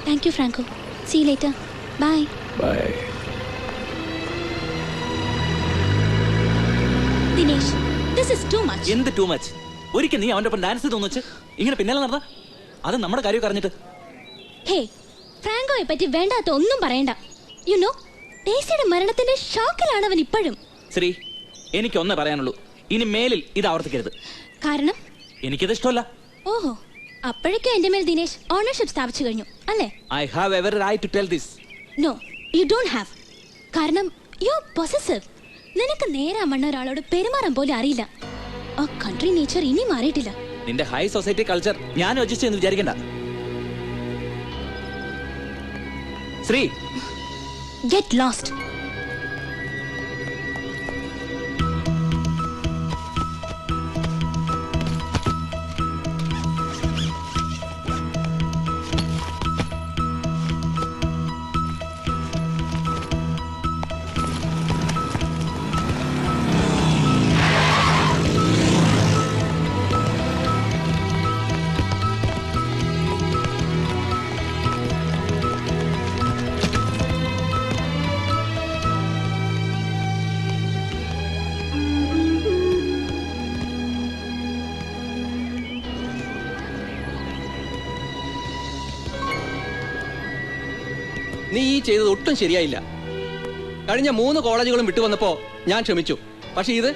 Thank you, Franco. See you later. Bye. Bye. Dinesh, this is too much. എന്ത് ടൂ മച്ച്? ഒരിക്കൽ നീ അവന്റെ ഒപ്പം ഡാൻസ് തോന്നുവെച്ച് ഇങ്ങനെ പിന്നാലെ നടന്ന അത് നമ്മുടെ കാര്യം അറിഞ്ഞിട്ട്. ഹേ, ഫ്രാങ്കോയെ പറ്റി വേണ്ടാത്ത ഒന്നും പറയണ്ട. യു നോ, ഡേസിയുടെ മരണത്തിന്റെ ഷോക്കിലാണ് അവൻ ഇപ്പോഴും. ശ്രീ, എനിക്കൊന്നേ പറയാനുള്ളൂ, ഇനി മേലിൽ ഇത് ആവർത്തിക്കരുത്. കാരണം എനിക്കത് ഇഷ്ടമല്ല. ഓഹോ, അപ്പോഴേക്കും എന്റെ മേൽ ദിനേശ് ഓണർഷിപ്പ് സ്ഥാപിച്ചു കഴിഞ്ഞു അല്ലേ? I have every right to tell this. No, you don't have. കാരണം you are possessive. നിനക്ക് നേരെ മണ്ണ ഒരാളോട് പെരുമാറാൻ പോലും അറിയില്ല. ആ കൺട്രി നേച്ചർ ഇനി മാറിയിട്ടില്ല. നിന്റെ ഹൈ സൊസൈറ്റി കൾച്ചർ ഞാൻ യോജിച്ചു എന്ന് വിചാരിക്കണ്ട. Shri, get lost. നീ ഈ ചെയ്തത് ഒട്ടും ശരിയായില്ല. കഴിഞ്ഞ 3 കോളേജുകളും വിട്ടുവന്നപ്പോ ഞാൻ ക്ഷമിച്ചു. പക്ഷെ ഇത്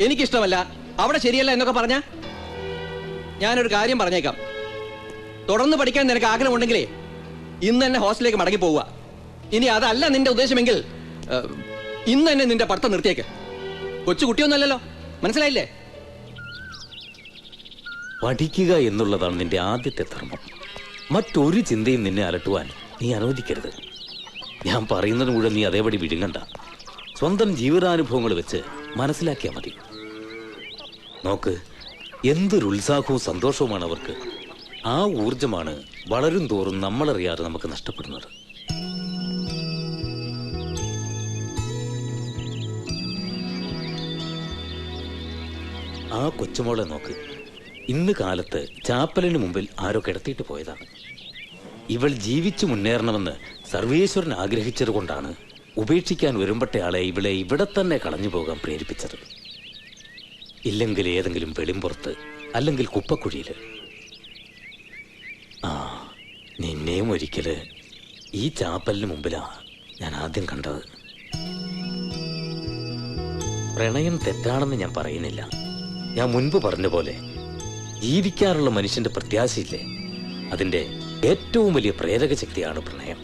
എനിക്കിഷ്ടമല്ല, അവിടെ ശരിയല്ല എന്നൊക്കെ പറഞ്ഞ ഞാനൊരു കാര്യം പറഞ്ഞേക്കാം. തുടർന്ന് പഠിക്കാൻ നിനക്ക് ആഗ്രഹമുണ്ടെങ്കിലേ ഇന്ന് തന്നെ ഹോസ്റ്റലിലേക്ക് മടങ്ങി പോവുക. ഇനി അതല്ല നിന്റെ ഉദ്ദേശമെങ്കിൽ ഇന്ന് തന്നെ നിന്റെ പഠിത്തം നിർത്തിയേക്ക്. കൊച്ചു കുട്ടിയൊന്നുമല്ലല്ലോ, മനസ്സിലായില്ലേ? പഠിക്കുക എന്നുള്ളതാണ് നിന്റെ ആദ്യത്തെ ധർമ്മം. മറ്റൊരു ചിന്തയും നിന്നെ അലട്ടുവാൻ നീ അനുവദിക്കരുത്. ഞാൻ പറയുന്നത് മുഴുവൻ നീ അതേപടി വിഴുങ്ങണ്ട. സ്വന്തം ജീവിതാനുഭവങ്ങൾ വെച്ച് മനസ്സിലാക്കിയാൽ മതി. നോക്ക്, എന്തൊരു ഉത്സാഹവും സന്തോഷവുമാണ് അവർക്ക്. ആ ഊർജമാണ് വളരും തോറും നമ്മളറിയാതെ നമുക്ക് നഷ്ടപ്പെടുന്നത്. ആ കൊച്ചുമോളെ നോക്ക്. ഇന്ന് കാലത്ത് ചാപ്പലിന് മുമ്പിൽ ആരോ കിടത്തിയിട്ട് പോയതാണ്. ഇവൾ ജീവിച്ചു മുന്നേറണമെന്ന് സർവേശ്വരൻ ആഗ്രഹിച്ചത് കൊണ്ടാണ് ഉപേക്ഷിക്കാൻ ഒരുമ്പട്ടയാളെ ഇവളെ ഇവിടെ തന്നെ കളഞ്ഞു പോകാൻ പ്രേരിപ്പിച്ചത്. ഇല്ലെങ്കിൽ ഏതെങ്കിലും വെളിമ്പുറത്ത്, അല്ലെങ്കിൽ കുപ്പക്കുഴിയില്. ആ, നിന്നെയും ഒരിക്കല് ഈ ചാപ്പലിന് മുമ്പിലാ ഞാൻ ആദ്യം കണ്ടത്. പ്രണയം തെറ്റാണെന്ന് ഞാൻ പറയുന്നില്ല. ഞാൻ മുൻപ് പറഞ്ഞ പോലെ ജീവിക്കാനുള്ള മനുഷ്യന്റെ പ്രത്യാശയില്ലേ, അതിന്റെ ഏറ്റവും വലിയ പ്രേരക ശക്തിയാണ് പ്രണയം.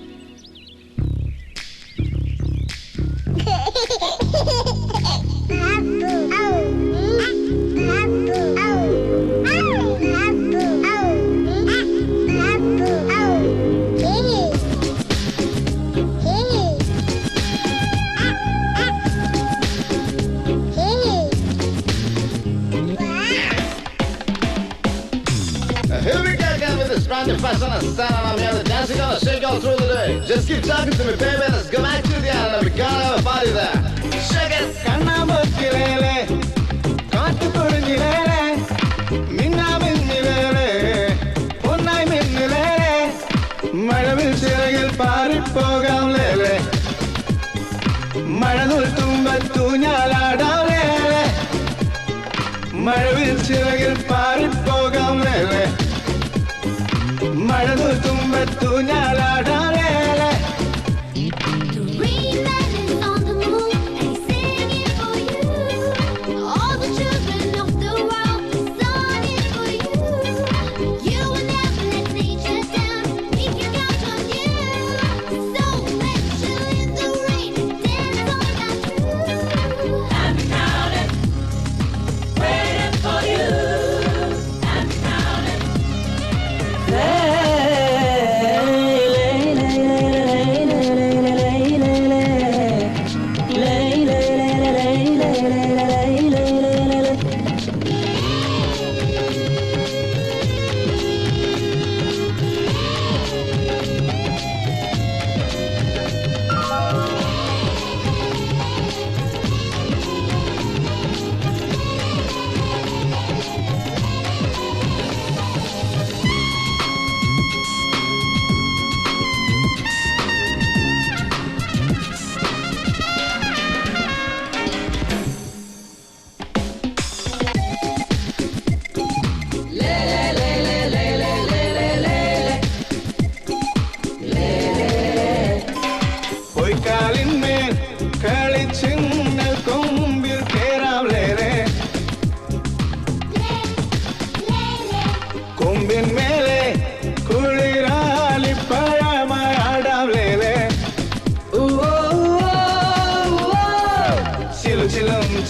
Here we go again with this brand new fashion and style, and I'm here to dance, we're gonna shake all through the day. Just keep talking to me, baby, let's go back to the island, and we're gonna have a party there. Shake it! കണ്ണാമ്പൊക്കിലേലെ കാട്ടുകൊടുങ്ങിലേലെ മിന്നാമിന്നിലേലെ പൊന്നായി മിന്നിലേലെ മഴവിൽ ചിറകിൽ പാറിപ്പോകാം ലേലെ മഴനൂൽ തുമ്പത്തൂഞ്ഞാലാടാം ലേലെ മഴവിൽ ചിറകിൽ പാറിപ്പോകാം ലേലെ മഴനൂൽ തുമ്പത്തൂഞ്ഞാലാടാം ലേലെ. Hey,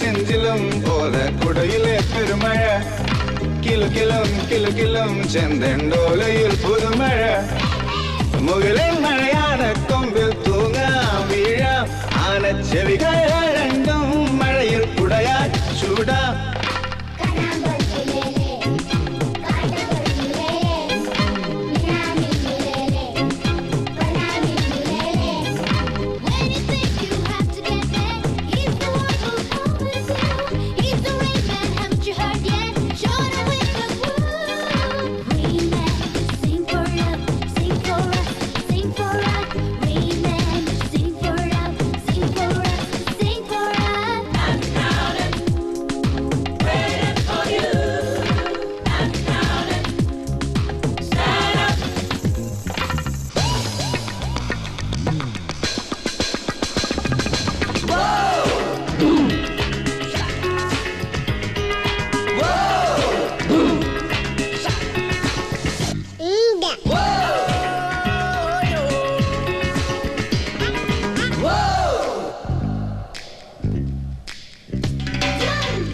ചെഞ്ചിലും പോലെ കുടയിലെ പെരുമഴ കിലുകിലും കിലുകിലും ചെന്തണ്ടോലയിൽ പുതുമഴ മുകളിൽ മഴയാണ് കൊമ്പിൽ തൂങ്ങാം വീഴാം ആനച്ചെവികൾ രണ്ടും മഴയിൽ കുടയാൻ ചൂടാം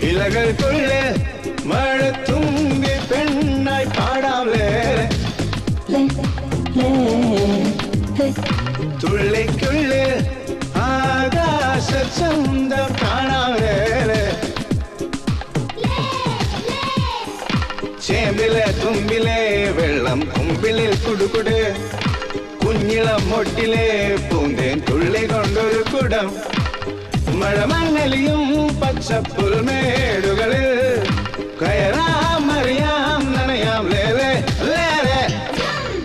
ഇലകൾക്കുള്ളിൽ മഴ തുമ്പി പെണ്ണായി പാടാമേ തുള്ളിക്കുള്ളിൽ ആകാശ ചന്തം കാണാമേ ചേമ്പിലെ തുമ്പിലെ വെള്ളം കുമ്പിളിൽ കുടുകുട് കുഞ്ഞിളം മൊട്ടിലെ പൂന്തേൻ തുള്ളി കൊണ്ടൊരു കുടം മഴമങ്ങലിയും പച്ചപ്പുൽമേടുകളിൽ കയറാം അറിയാം നനയാം ലേലെ ലേലെ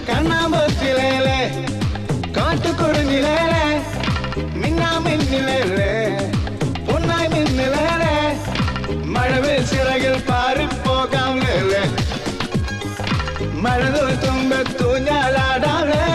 കണ്ണാമ്പത്തിലേലെ കാട്ടുകൊടുങ്ങിലേലെ മിന്നാമിന്നിലേലെ പൊന്നായി മിന്നിലേലെ മഴവിൽ ചിറകിൽ പാറിപ്പോകാം ലേലെ മഴതോൽ തുമ്പത്തു ഞാലാടാം ലേലെ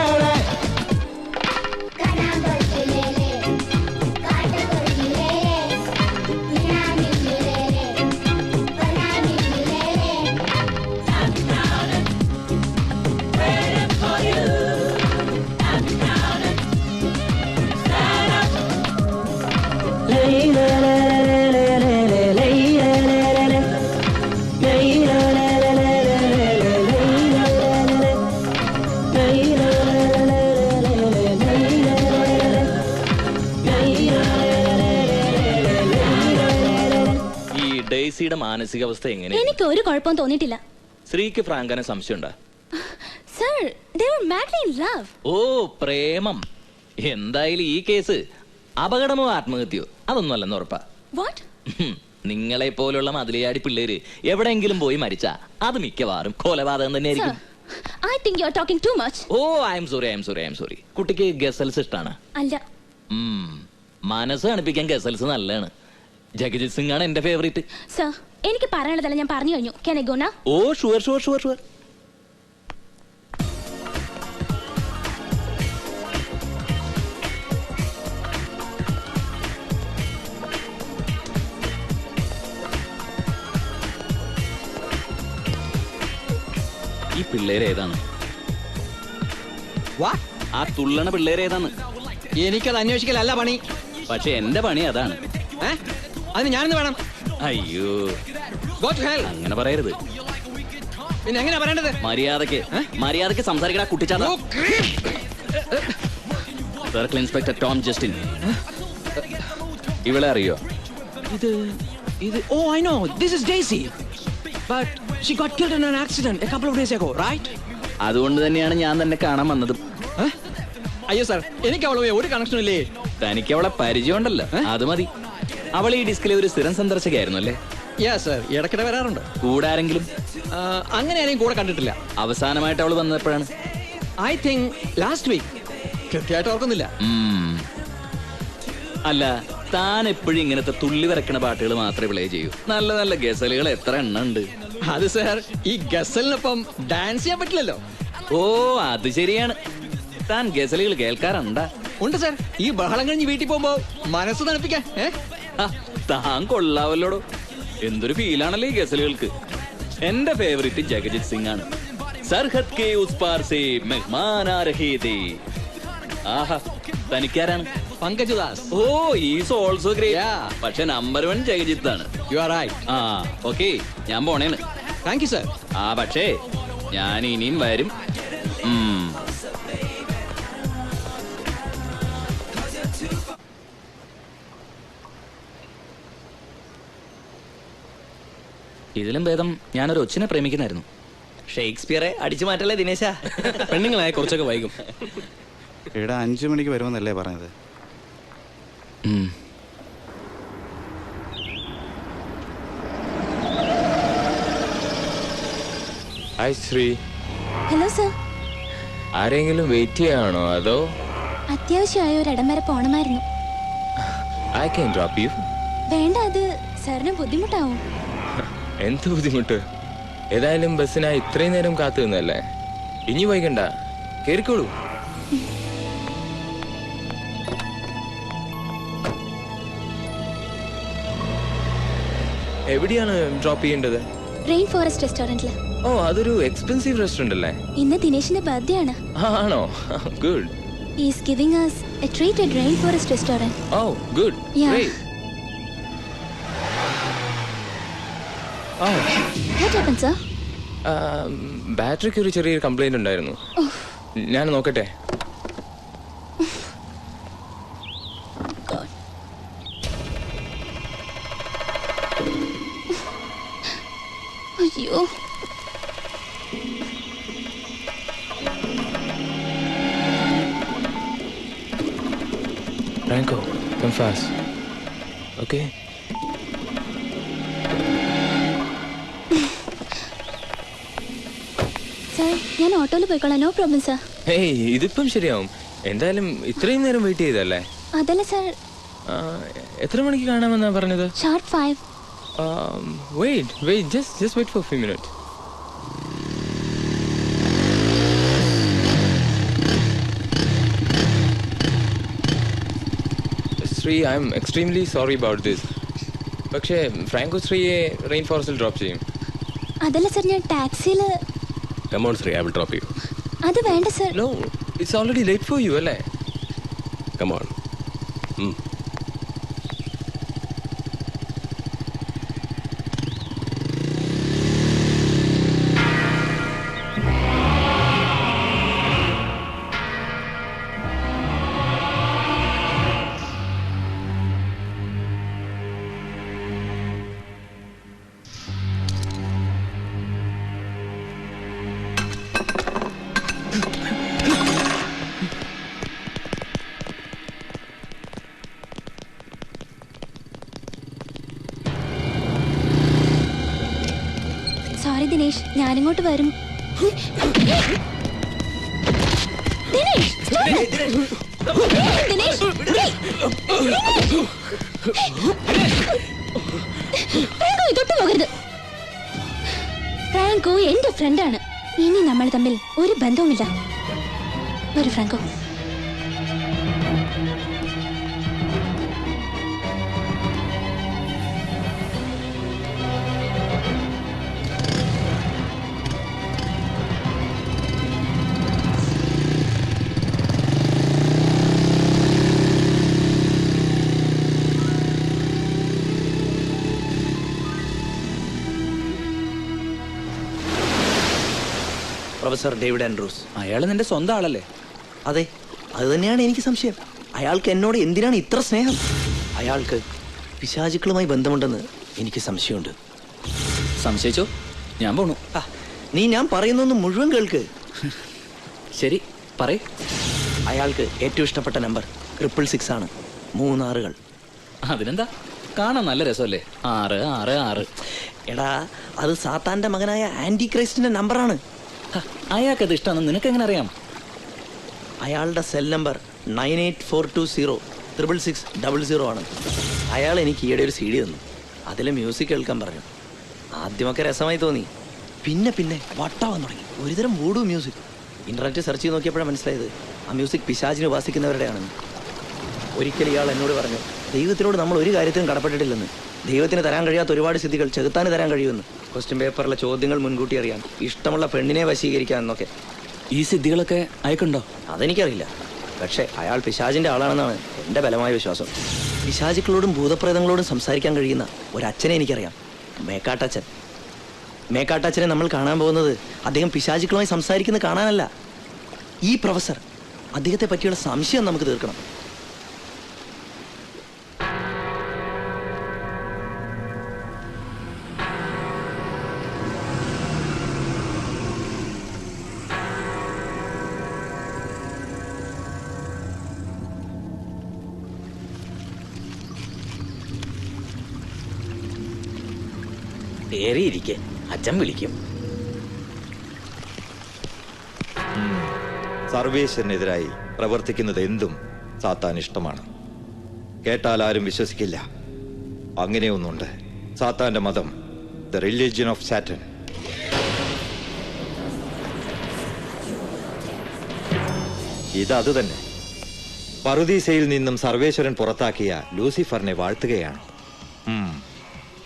ഡെയ്സിയുടെ മാനസികാവസ്ഥ എങ്ങനെ? എനിക്ക് ഒരു കുഴപ്പവും തോന്നിയിട്ടില്ല. ശ്രീക്ക് ഫ്രാങ്കനെ സംശയമുണ്ടോ? Sir, they were madly in love. ഓ പ്രേമം. എന്തായാലും ഈ കേസ് അപകടമോ ആത്മഹത്യയോ അതൊന്നും അല്ലെന്ന് ഉറപ്പാ. What? നിങ്ങളെ പോലുള്ള മതിലയാടി പിള്ളേര് എവിടെയെങ്കിലും പോയി മരിച്ചാ അത് മിക്കവാറും കൊലപാതകം തന്നെയായിരിക്കും. I think you are talking too much. Oh I'm sorry. കുട്ടിക്ക് ഗസൽസ് ഇഷ്ടാണ്? അല്ല. മനസ്സ് കാണിപ്പിക്കാൻ ഗസൽസ് നല്ലതാണ്. ജഗജിത് സിംഗ് ആണ് എന്റെ ഫേവറേറ്റ്. സർ, എനിക്ക് പറയാനുള്ളതല്ല ഞാൻ പറഞ്ഞു കഴിഞ്ഞു. Can I go now? Oh sure. ഈ പിള്ളേരേതാണ്? ആ തുള്ളണ പിള്ളേരേതാണ്? എനിക്കത് അന്വേഷിക്കലല്ല പണി. പക്ഷെ എന്റെ പണി അതാണ്. അതിന് ഞാനെന്ന് വേണം? അയ്യോ അങ്ങനെ പറയരുത്. പിന്നെ എങ്ങനെയാ പറയേണ്ടത്? മര്യാദക്ക് സംസാരിക്കടാ കുട്ടിച്ചാത്ത. Circle inspector Tom Justin. ഇവളെ അറിയോ? ഇത് oh I know, this is Daisy. But she got killed in an accident a couple of days ago, right? അതുകൊണ്ട് തന്നെയാണ് ഞാൻ തന്നെ കാണാൻ വന്നത്. അയ്യോ സാർ, എനിക്ക് അവളുമായി ഒരു കണക്ഷനും ഇല്ലേ. തനിക്ക് അവളെ പരിചയമുണ്ടല്ലോ, അത് മതി. അവൾ ഈ ഡിസ്കിലെ ഒരു സ്ഥിരം സന്ദർശകയായിരുന്നു അല്ലേ? ഇടയ്ക്കിടെ വരാറുണ്ട്. കൂടെ ആരെങ്കിലും? അങ്ങനെ ആരെയും കൂടെ കണ്ടിട്ടില്ല. അവസാനമായിട്ട് അവൾ വന്നപ്പോഴാണ്? I think last week. കൃത്യമായിട്ട് ഓർക്കുന്നില്ല. അല്ല, താൻ എപ്പോഴും ഇങ്ങനത്തെ തുള്ളി വരക്കണ പാട്ടുകൾ മാത്രമേ പ്ലേ ചെയ്യൂ. നല്ല നല്ല ഗസലുകൾ എത്ര എണ്ണം ഉണ്ട്. അത് സാർ, ഈ ഗസലിനൊപ്പം ഡാൻസ് ചെയ്യാൻ പറ്റില്ലല്ലോ. ഓ അത് ശരിയാണ്. താൻ ഗസലുകൾ കേൾക്കാറുണ്ടാ? ഉണ്ട് സാർ. ഈ ബഹളം കഴിഞ്ഞ് വീട്ടിൽ പോകുമ്പോ മനസ്സ് തണുപ്പിക്കാൻ. താൻ കൊള്ളാവല്ലോടോ. എന്തൊരു ഫീലാണല്ലോ ഈ ഗസലുകൾക്ക്. എന്റെ ഫേവറേറ്റ് ജഗജിത് സിംഗ് ആണ്. സർഹദ് കെ ഉസ് പാർ സേ മെഹ്മാൻ ആ രഹേ ഥേ. ആഹാ, തനിക്കാരാണ്? Pankaj Das. Oh is also great. പക്ഷെ നമ്പർ 1 ജഗജിത്ത് ആണ്. You are right. ആ ഓക്കെ, ഞാൻ പോണേന്ന്. Thank you sir. ആ പക്ഷേ ഞാൻ ഇനിയും വരും. ഇതിലും ഭേദം ഞാനൊരു ഒച്ചിനെ പ്രേമിക്കുന്നായിരുന്നു. ഷേക്സ്പിയറെ അടിച്ചു മാറ്റല്ലേ ദിനേശ? പെണ്ണുങ്ങളായ കുറച്ചൊക്കെ വൈകും. ഇവിടെ 5 മണിക്ക് വരുമെന്നല്ലേ പറഞ്ഞത്? ഹായ് ശ്രീ. Hello sir. ആരെങ്കിലും വെയിറ്റ് ചെയ്യാണോ അതോ? അത്യാവശ്യമായ ഒരു ഇടം വരെ പോണമായിരുന്നു. I can drop you. വേണ്ട, അത് സാറിന് ബുദ്ധിമുട്ടാവും. എന്ത് ബുദ്ധിമുട്ട്? ഏതായാലും ബസ്സിനായി ഇത്രയും നേരം കാത്തു നിന്നല്ലേ. ഇനി വൈകണ്ട, കേറിക്കോളൂ. എവിടെയാണ് ഡ്രോപ്പ് ചെയ്യേണ്ടത്? Rain forest റെസ്റ്റോറന്റില്. ഓ, അതൊരു എക്സ്പെൻസീവ് റെസ്റ്റോറന്റ് അല്ലേ? ഇന്ന് ദിനേശിന്റെ ബർത്ത്ഡേ ആണ്. ആണോ? Good. He is giving us a treat at Rain Forest restaurant. Oh, good. Yeah. Great. Oh. What happened, sir? ബാറ്ററിക്ക് ഒരു ചെറിയൊരു കംപ്ലൈന്റ് ഉണ്ടായിരുന്നു. ഞാൻ നോക്കട്ടെ. അയ്യോ. Franco, come fast. Okay? Sir, ഞാൻ ഓട്ടോയിൽ പോയിക്കോളാം. No problem sir. ഹേയ്, ഇതിപ്പം ശരിയാവും. എന്തായാലും ഇത്രയും നേരം വെയിറ്റ് ചെയ്തല്ലേ? അതല്ല സർ. എത്ര മണിക്ക് കാണാമെന്നാ പറഞ്ഞത്? Sharp 5. Wait, just wait for a few minutes. Shri, I am extremely sorry about this. പക്ഷേ ഫ്രാങ്കോ ശ്രീയെ റെയിൻ ഫോറസ്റ്റിൽ ഡ്രോപ്പ് ചെയ്യും. അതല്ല സർ, ഞാൻ ടാക്സിയിൽ. Come on, Sri, I will drop you. അത് വേണ്ട sir. No, it's already late for you, അല്ലേ? Come on. Sorry Dinesh, ഞാനിങ്ങോട്ട് വരും. Dinesh, Dinesh, Franco ഇതൊട്ട് പോകരുത്. Franco എന്റെ ഫ്രണ്ടാണ്. ഇനി നമ്മൾ തമ്മിൽ ഒരു ബന്ധവുമില്ല. വരൂ ഫ്രാങ്കോ. Professor David Andrews. അയാൾ നിന്റെ സ്വന്തം ആളല്ലേ? അതെ, അത് തന്നെയാണ് എനിക്ക് സംശയം. അയാൾക്ക് എന്നോട് എന്തിനാണ് ഇത്ര സ്നേഹം? അയാൾക്ക് പിശാചുക്കളുമായി ബന്ധമുണ്ടെന്ന് എനിക്ക് സംശയമുണ്ട്. സംശയിച്ചോ? ഞാൻ പോണു. നീ ഞാൻ പറയുന്നൊന്ന് മുഴുവൻ കേൾക്ക്. ശരി, പറയ്. അയാൾക്ക് ഏറ്റവും ഇഷ്ടപ്പെട്ട നമ്പർ 666 ആണ്. 3 6കൾ. അതിനെന്താ, കാണാൻ നല്ല രസമല്ലേ? 6 6 6. എടാ, അത് സാത്താന്റെ മകനായ ആന്റി ക്രൈസ്റ്റിന്റെ നമ്പറാണ്. അയാൾക്കത് ഇഷ്ടമാണെന്ന് നിനക്ക് എങ്ങനെ അറിയാം? അയാളുടെ സെൽ നമ്പർ 9842066600 ആണ്. അയാൾ എനിക്ക് ഈയിടെ ഒരു CD തന്നു. അതിലെ മ്യൂസിക് കേൾക്കാൻ പറഞ്ഞു. ആദ്യമൊക്കെ രസമായി തോന്നി. പിന്നെ വട്ടാവാൻ തുടങ്ങി. ഒരുതരം വൂഡു മ്യൂസിക്. ഇന്റർനെറ്റ് സെർച്ച് ചെയ്ത് നോക്കിയപ്പോഴാണ് മനസ്സിലായത് ആ മ്യൂസിക് പിശാചിനെ ഉപാസിക്കുന്നവരുടെയാണെന്ന്. ഒരിക്കൽ ഇയാൾ എന്നോട് പറഞ്ഞു, ദൈവത്തിനോട് നമ്മൾ ഒരു കാര്യത്തിനും കടപ്പെട്ടിട്ടില്ലെന്ന്. ദൈവത്തിന് തരാൻ കഴിയാത്ത ഒരുപാട് സിദ്ധികൾ ചെകുത്താന് തരാൻ കഴിയുമെന്ന്. ക്വസ്റ്റ്യൻ പേപ്പറിലെ ചോദ്യങ്ങൾ മുൻകൂട്ടി അറിയാം, ഇഷ്ടമുള്ള പെണ്ണിനെ വശീകരിക്കാം എന്നൊക്കെ. ഈ സിദ്ധികളൊക്കെ അയക്കുണ്ടോ? അതെനിക്കറിയില്ല. പക്ഷേ അയാൾ പിശാചിന്റെ ആളാണെന്നാണ് എൻ്റെ ബലമായ വിശ്വാസം. പിശാചുക്കളോടും ഭൂതപ്രേതങ്ങളോടും സംസാരിക്കാൻ കഴിയുന്ന ഒരച്ഛനെ എനിക്കറിയാം, മേക്കാട്ടച്ഛൻ. മേക്കാട്ടച്ഛനെ നമ്മൾ കാണാൻ പോകുന്നത് അദ്ദേഹം പിശാചുക്കളുമായി സംസാരിക്കുന്നത് കാണാനല്ല. ഈ പ്രൊഫസർ അദ്ദേഹത്തെ പറ്റിയുള്ള സംശയം നമുക്ക് തീർക്കണം. ഏറിയിരിക്കെ അച്ഛൻ വിളിക്കും. സർവേശ്വരനെതിരായി പ്രവർത്തിക്കുന്നത് എന്തും സാത്താൻ ഇഷ്ടമാണ്. കേട്ടാൽ ആരും വിശ്വസിക്കില്ല. അങ്ങനെയൊന്നുണ്ട്. സാത്താന്റെ മതം, ദ റിലിജിയൻ ഓഫ് സാറ്റൻ. ഇത് തന്നെ. പറുദീസയിൽ നിന്നും സർവേശ്വരൻ പുറത്താക്കിയ ലൂസിഫറിനെ വാഴ്ത്തുകയാണ്.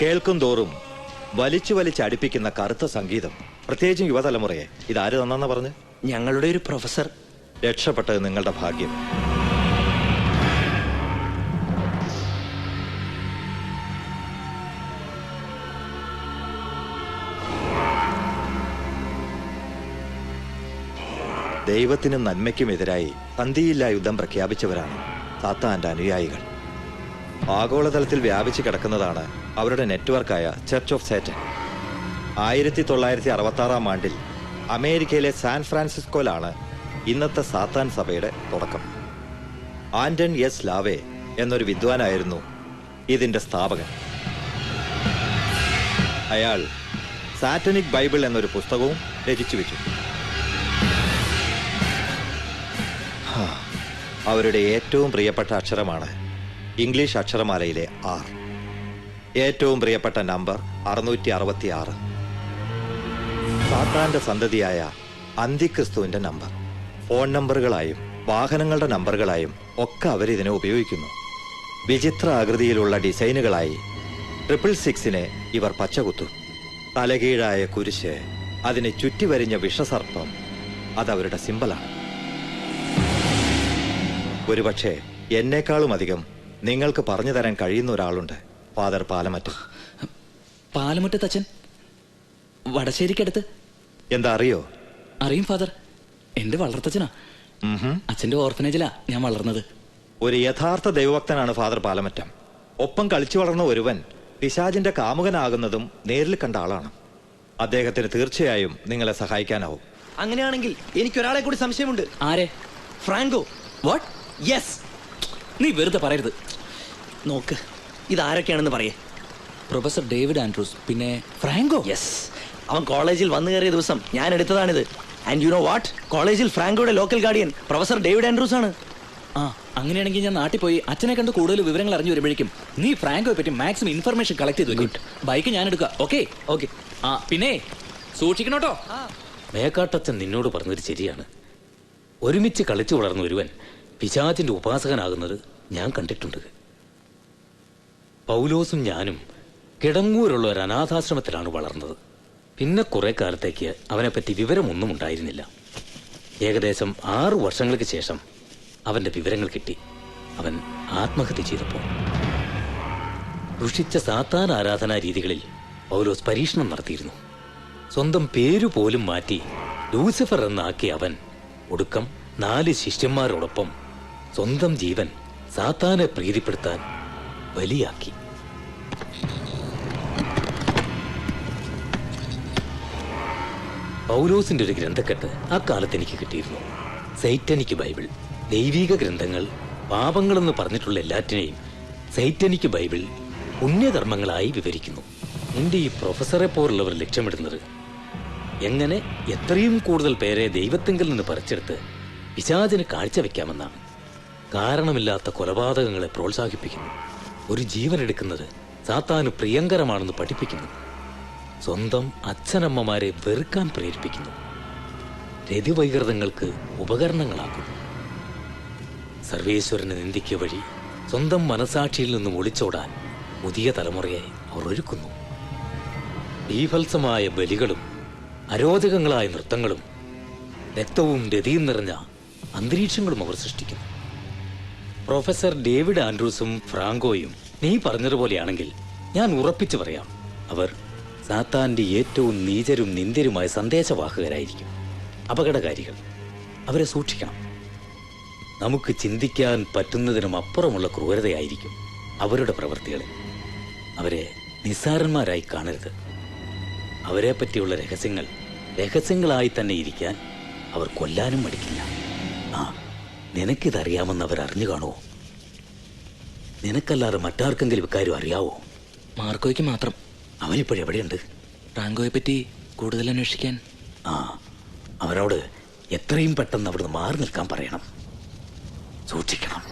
കേൾക്കും തോറും വലിച്ചു വലിച്ചടിപ്പിക്കുന്ന കറുത്ത സംഗീതം, പ്രത്യേകിച്ചും യുവതലമുറയെ. ഇതാര് തന്നെന്ന് പറഞ്ഞ്? ഞങ്ങളുടെ ഒരു പ്രൊഫസർ. രക്ഷപ്പെട്ടത് നിങ്ങളുടെ ഭാഗ്യം. ദൈവത്തിനും നന്മയ്ക്കുമെതിരായി സന്ധിയില്ലാ യുദ്ധം പ്രഖ്യാപിച്ചവരാണ് സാത്താന്റെ അനുയായികൾ. ആഗോളതലത്തിൽ വ്യാപിച്ചു കിടക്കുന്നതാണ് അവരുടെ നെറ്റ്വർക്കായ ചർച്ച് ഓഫ് സാറ്റൻ. 1966 ആണ്ടിൽ അമേരിക്കയിലെ സാൻ ഫ്രാൻസിസ്കോയിലാണ് ഇന്നത്തെ സാത്താൻ സഭയുടെ തുടക്കം. ആന്റൺ എസ് ലാവേ എന്നൊരു വിദ്വാനായിരുന്നു ഇതിന്റെ സ്ഥാപകൻ. അയാൾ സാറ്റനിക് ബൈബിൾ എന്നൊരു പുസ്തകവും രചിച്ചു വെച്ചു. അവരുടെ ഏറ്റവും പ്രിയപ്പെട്ട അക്ഷരമാണ് ഇംഗ്ലീഷ് അക്ഷരമാലയിലെ R. ഏറ്റവും പ്രിയപ്പെട്ട നമ്പർ 666. സാത്താന്റെ സന്തതിയായ അന്തിക്രിസ്തുവിന്റെ നമ്പർ. ഫോൺ നമ്പറുകളായും വാഹനങ്ങളുടെ നമ്പറുകളായും ഒക്കെ അവരിതിനെ ഉപയോഗിക്കുന്നു. വിചിത്ര ആകൃതിയിലുള്ള ഡിസൈനുകളായി 666 ഇവർ പച്ചകുത്തും. തലകീഴായ കുരിശ്, അതിനെ ചുറ്റിവരിഞ്ഞ വിഷസർപ്പം, അതവരുടെ സിമ്പലാണ്. ഒരുപക്ഷെ എന്നെക്കാളും അധികം നിങ്ങൾക്ക് പറഞ്ഞു തരാൻ കഴിയുന്ന ഒരാളുണ്ട്, ഫാദർ പാലമറ്റം. പാലമറ്റത്തച്ഛൻ വടശ്ശേരിക്കടുത്ത്. എന്താ അറിയോ? അറിയും ഫാദർ. എന്റെ വളർത്തച്ഛനാ. അച്ഛന്റെ ഓർഫനേജിലാ ഞാൻ വളർന്നത്. ഒരു യഥാർത്ഥ ദൈവഭക്തനാണ് ഫാദർ പാലമറ്റം. ഒപ്പം കളിച്ചു വളർന്ന ഒരുവൻ പിശാചിന്റെ കാമുകനാകുന്നതും നേരിൽ കണ്ട ആളാണ്. അദ്ദേഹത്തിന് തീർച്ചയായും നിങ്ങളെ സഹായിക്കാനാവും. അങ്ങനെയാണെങ്കിൽ എനിക്കൊരാളെ കൂടി സംശയമുണ്ട്. ആരെ? ഫ്രാങ്കോ. വാട്ട്? യെസ്. നീ വെറുതെ പറയരുത്. നോക്ക്, ഇതാരൊക്കെയാണെന്ന് പറയേ. പ്രൊഫസർ ഡേവിഡ് ആൻഡ്രൂസ്, പിന്നെ ഫ്രാങ്കോ. യെസ്, അവൻ കോളേജിൽ വന്നു കയറിയ ദിവസം ഞാൻ എടുത്തതാണിത്. And you know what? കോളേജിൽ ഫ്രാങ്കോയുടെ local guardian professor David Andrews ആണ്. ആ, അങ്ങനെയാണെങ്കിൽ ഞാൻ നാട്ടിൽ പോയി അച്ഛനെ കണ്ട് കൂടുതൽ വിവരങ്ങൾ അറിഞ്ഞു വരുമ്പോഴേക്കും നീ ഫ്രാങ്കോയെ പറ്റി മാക്സിമം ഇൻഫർമേഷൻ കളക്ട് ചെയ്തു വെക്കും. ബൈക്ക് ഞാൻ എടുക്കാം. Okay okay. ആ പിന്നെ സൂക്ഷിക്കണോട്ടോ. മേക്കാട്ടച്ഛൻ നിന്നോട് പറഞ്ഞത് ശരിയാണ്. ഒരുമിച്ച് കളിച്ചു വളർന്ന ഒരുവൻ പിശാചിന്റെ ഉപാസകനാകുന്നത് ഞാൻ കണ്ടിട്ടുണ്ട്. പൗലോസും ഞാനും കിടങ്ങൂരുള്ള ഒരു അനാഥാശ്രമത്തിലാണ് വളർന്നത്. പിന്നെ കുറെ കാലത്തേക്ക് അവനെപ്പറ്റി വിവരമൊന്നും ഉണ്ടായിരുന്നില്ല. ഏകദേശം 6 വർഷങ്ങൾക്ക് ശേഷം അവന്റെ വിവരങ്ങൾ കിട്ടി. അവൻ ആത്മഹത്യ ചെയ്തപ്പോൾ ഋഷിച്ച സാത്താൻ ആരാധനാ രീതികളിൽ പൗലോസ് പരീക്ഷണം നടത്തിയിരുന്നു. സ്വന്തം പേരു പോലും മാറ്റി ലൂസിഫർ എന്നാക്കിയ അവൻ ഒടുക്കം 4 ശിഷ്യന്മാരോടൊപ്പം സ്വന്തം ജീവൻ സാത്താനെ പ്രീതിപ്പെടുത്താൻ ബലിയാക്കി. പൗലോസിന്റെ ഒരു ഗ്രന്ഥക്കെട്ട് അക്കാലത്ത് എനിക്ക് കിട്ടിയിരുന്നു. Satanic Bible. ദൈവിക ഗ്രന്ഥങ്ങൾ പാപങ്ങളെന്ന് പറഞ്ഞിട്ടുള്ള എല്ലാറ്റിനെയും സൈറ്റനിക് ബൈബിൾ പുണ്യകർമ്മങ്ങളായി വിവരിക്കുന്നു. എന്റെ ഈ പ്രൊഫസറെ പോലുള്ളവർ ലക്ഷ്യമിടുന്നത് എങ്ങനെ എത്രയും കൂടുതൽ പേരെ ദൈവത്തിങ്കിൽ നിന്ന് പറിച്ചെടുത്ത് പിശാചിന് കാഴ്ചവെക്കാമെന്നാണ്. കാരണമില്ലാത്ത കൊലപാതകങ്ങളെ പ്രോത്സാഹിപ്പിക്കുന്നു. ഒരു ജീവൻ എടുക്കുന്നത് സാത്താന് പ്രിയങ്കരമാണെന്ന് പഠിപ്പിക്കുന്നു. സ്വന്തം അച്ഛനമ്മമാരെ വെറുക്കാൻ പ്രേരിപ്പിക്കുന്നു. രതിവൈകൃതങ്ങൾക്ക് ഉപകരണങ്ങളാക്കുന്നു. സർവേശ്വരനെ നിന്ദിക്കുക വഴി സ്വന്തം മനസാക്ഷിയിൽ നിന്നും ഒളിച്ചോടാൻ പുതിയ തലമുറയെ അവർ ഒരുക്കുന്നു. ബീഭത്സമായ ബലികളും അരോചകങ്ങളായ നൃത്തങ്ങളും രക്തവും രതിയും നിറഞ്ഞ അന്തരീക്ഷങ്ങളും അവർ സൃഷ്ടിക്കുന്നു. പ്രൊഫസർ ഡേവിഡ് ആൻഡ്രൂസും ഫ്രാങ്കോയും നീ പറഞ്ഞതുപോലെയാണെങ്കിൽ ഞാൻ ഉറപ്പിച്ചു പറയാം, അവർ സാത്താന്റെ ഏറ്റവും നീചരും നിന്ദ്യരുമായ സന്ദേശവാഹകരായിരിക്കും. അപകടകാരികൾ. അവരെ സൂക്ഷിക്കണം. നമുക്ക് ചിന്തിക്കാൻ പറ്റുന്നതിനും അപ്പുറമുള്ള ക്രൂരതയായിരിക്കും അവരുടെ പ്രവൃത്തികളിൽ. അവരെ നിസ്സാരന്മാരായി കാണരുത്. അവരെ പറ്റിയുള്ള രഹസ്യങ്ങൾ രഹസ്യങ്ങളായി തന്നെ ഇരിക്കാൻ അവർ കൊല്ലാനും മടിക്കില്ല. ആ, നിനക്കിതറിയാമെന്ന് അവർ അറിഞ്ഞു കാണുമോ? നിനക്കല്ലാതെ മറ്റാർക്കെങ്കിലും ഇക്കാര്യം അറിയാവോ? മാർക്കോയ്ക്ക് മാത്രം. അവനിപ്പോഴെവിടെയുണ്ട്? ഫ്രാങ്കോയെ പറ്റി കൂടുതൽ അന്വേഷിക്കാൻ. ആ, അവനോട് എത്രയും പെട്ടെന്ന് അവിടുന്ന് മാറി നിൽക്കാൻ പറയണം. സൂക്ഷിക്കണം.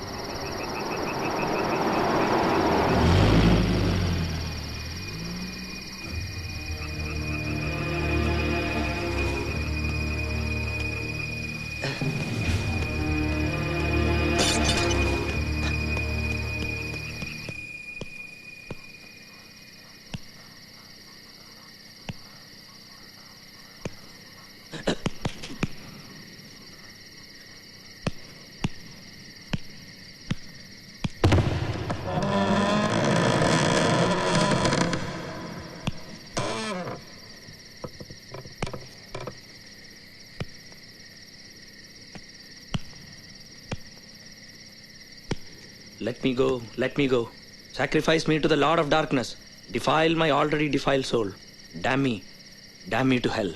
Let me go. Sacrifice me to the Lord of Darkness. Defile my already defiled soul. Damn me to hell.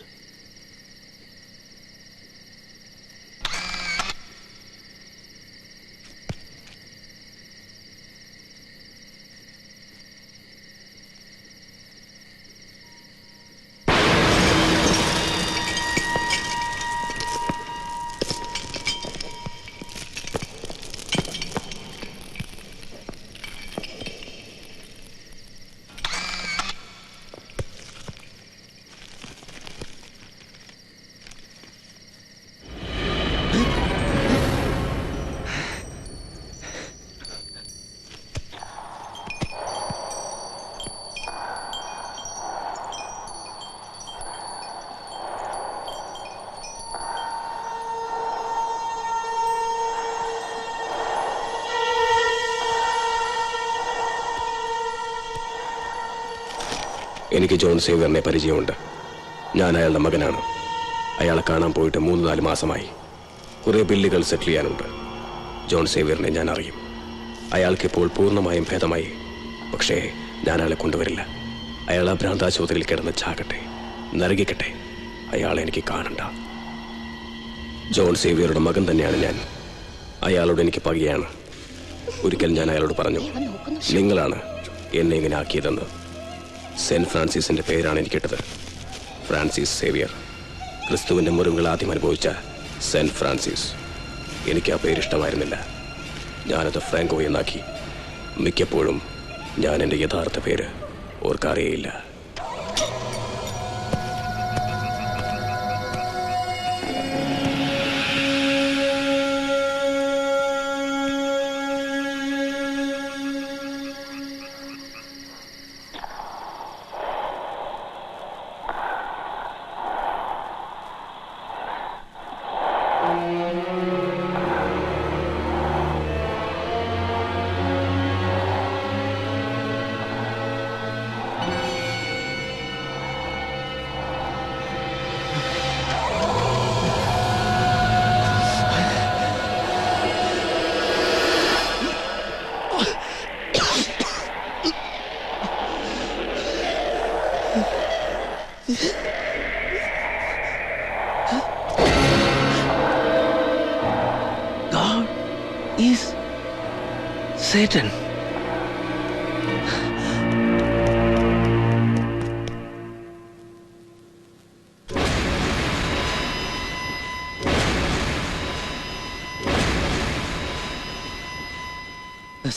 എനിക്ക് ജോൺ സേവ്യറിനെ പരിചയമുണ്ട്. ഞാൻ അയാളുടെ മകനാണ്. അയാളെ കാണാൻ പോയിട്ട് 3-4 മാസമായി. കുറേ ബില്ലുകൾ സെറ്റിൽ ചെയ്യാനുണ്ട്. ജോൺ സേവ്യറിനെ ഞാൻ അറിയും. അയാൾക്കിപ്പോൾ പൂർണ്ണമായും ഭേദമായി. പക്ഷേ ഞാൻ അയാളെ കൊണ്ടുവരില്ല. അയാൾ ആ ഭ്രാന്താശുപത്രിയിൽ കിടന്ന് ചാകട്ടെ, നരകിക്കട്ടെ. അയാളെ എനിക്ക് കാണണ്ട. ജോൺ സേവ്യറുടെ മകൻ തന്നെയാണ് ഞാൻ. അയാളോട് എനിക്ക് പകയാണ്. ഒരിക്കൽ ഞാൻ അയാളോട് പറഞ്ഞു, നിങ്ങളാണ് എന്നെ ഇങ്ങനെ ആക്കിയതെന്ന്. സെന്റ് ഫ്രാൻസിസിന്റെ പേരാണ് എനിക്കിട്ടത്. Francis Xavier. ക്രിസ്തുവിന്റെ മുറിവുകൾ ആദ്യം അനുഭവിച്ച സെന്റ് ഫ്രാൻസിസ്. എനിക്ക് ആ പേരിഷ്ടമായിരുന്നില്ല. ഞാനത് ഫ്രാങ്കോ എന്നാക്കി. മിക്കപ്പോഴും ഞാൻ എൻ്റെ യഥാർത്ഥ പേര് ഓർക്കാറേയില്ല. God is Satan.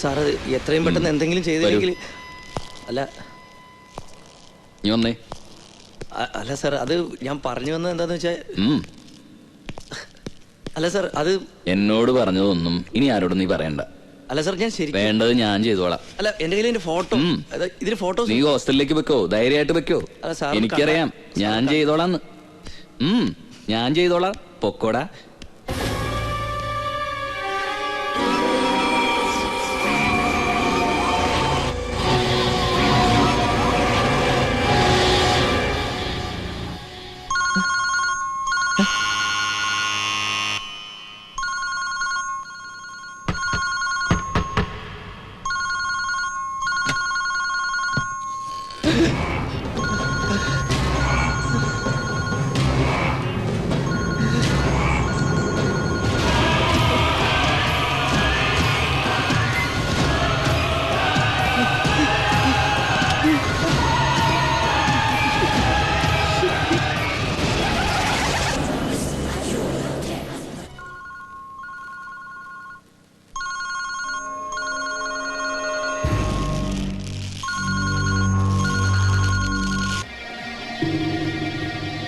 സാർ അത് എത്രയും പെട്ടെന്ന് എന്തെങ്കിലും ചെയ്തില്ലെങ്കിൽ അല്ല അല്ല സാർ അത് ഞാൻ പറഞ്ഞു വന്നത് എന്താന്ന് വെച്ചാൽ അല്ല സാർ അത് എന്നോട് പറഞ്ഞതൊന്നും ഇനി ആരോടും നീ പറയണ്ട. അല്ല സാർ ഞാൻ ശരി വേണ്ടത് ഞാൻ ചെയ്തോളാം. അല്ല എന്റെ കയ്യിൽ ഫോട്ടോ ഇതിന് ഫോട്ടോ നീ ഹോസ്റ്റലിലേക്ക് വെക്കോ, ധൈര്യമായിട്ട് വെക്കോ. എനിക്കറിയാം ഞാൻ ചെയ്തോളാന്ന്. ഞാൻ ചെയ്തോളാം. പൊക്കോടാ.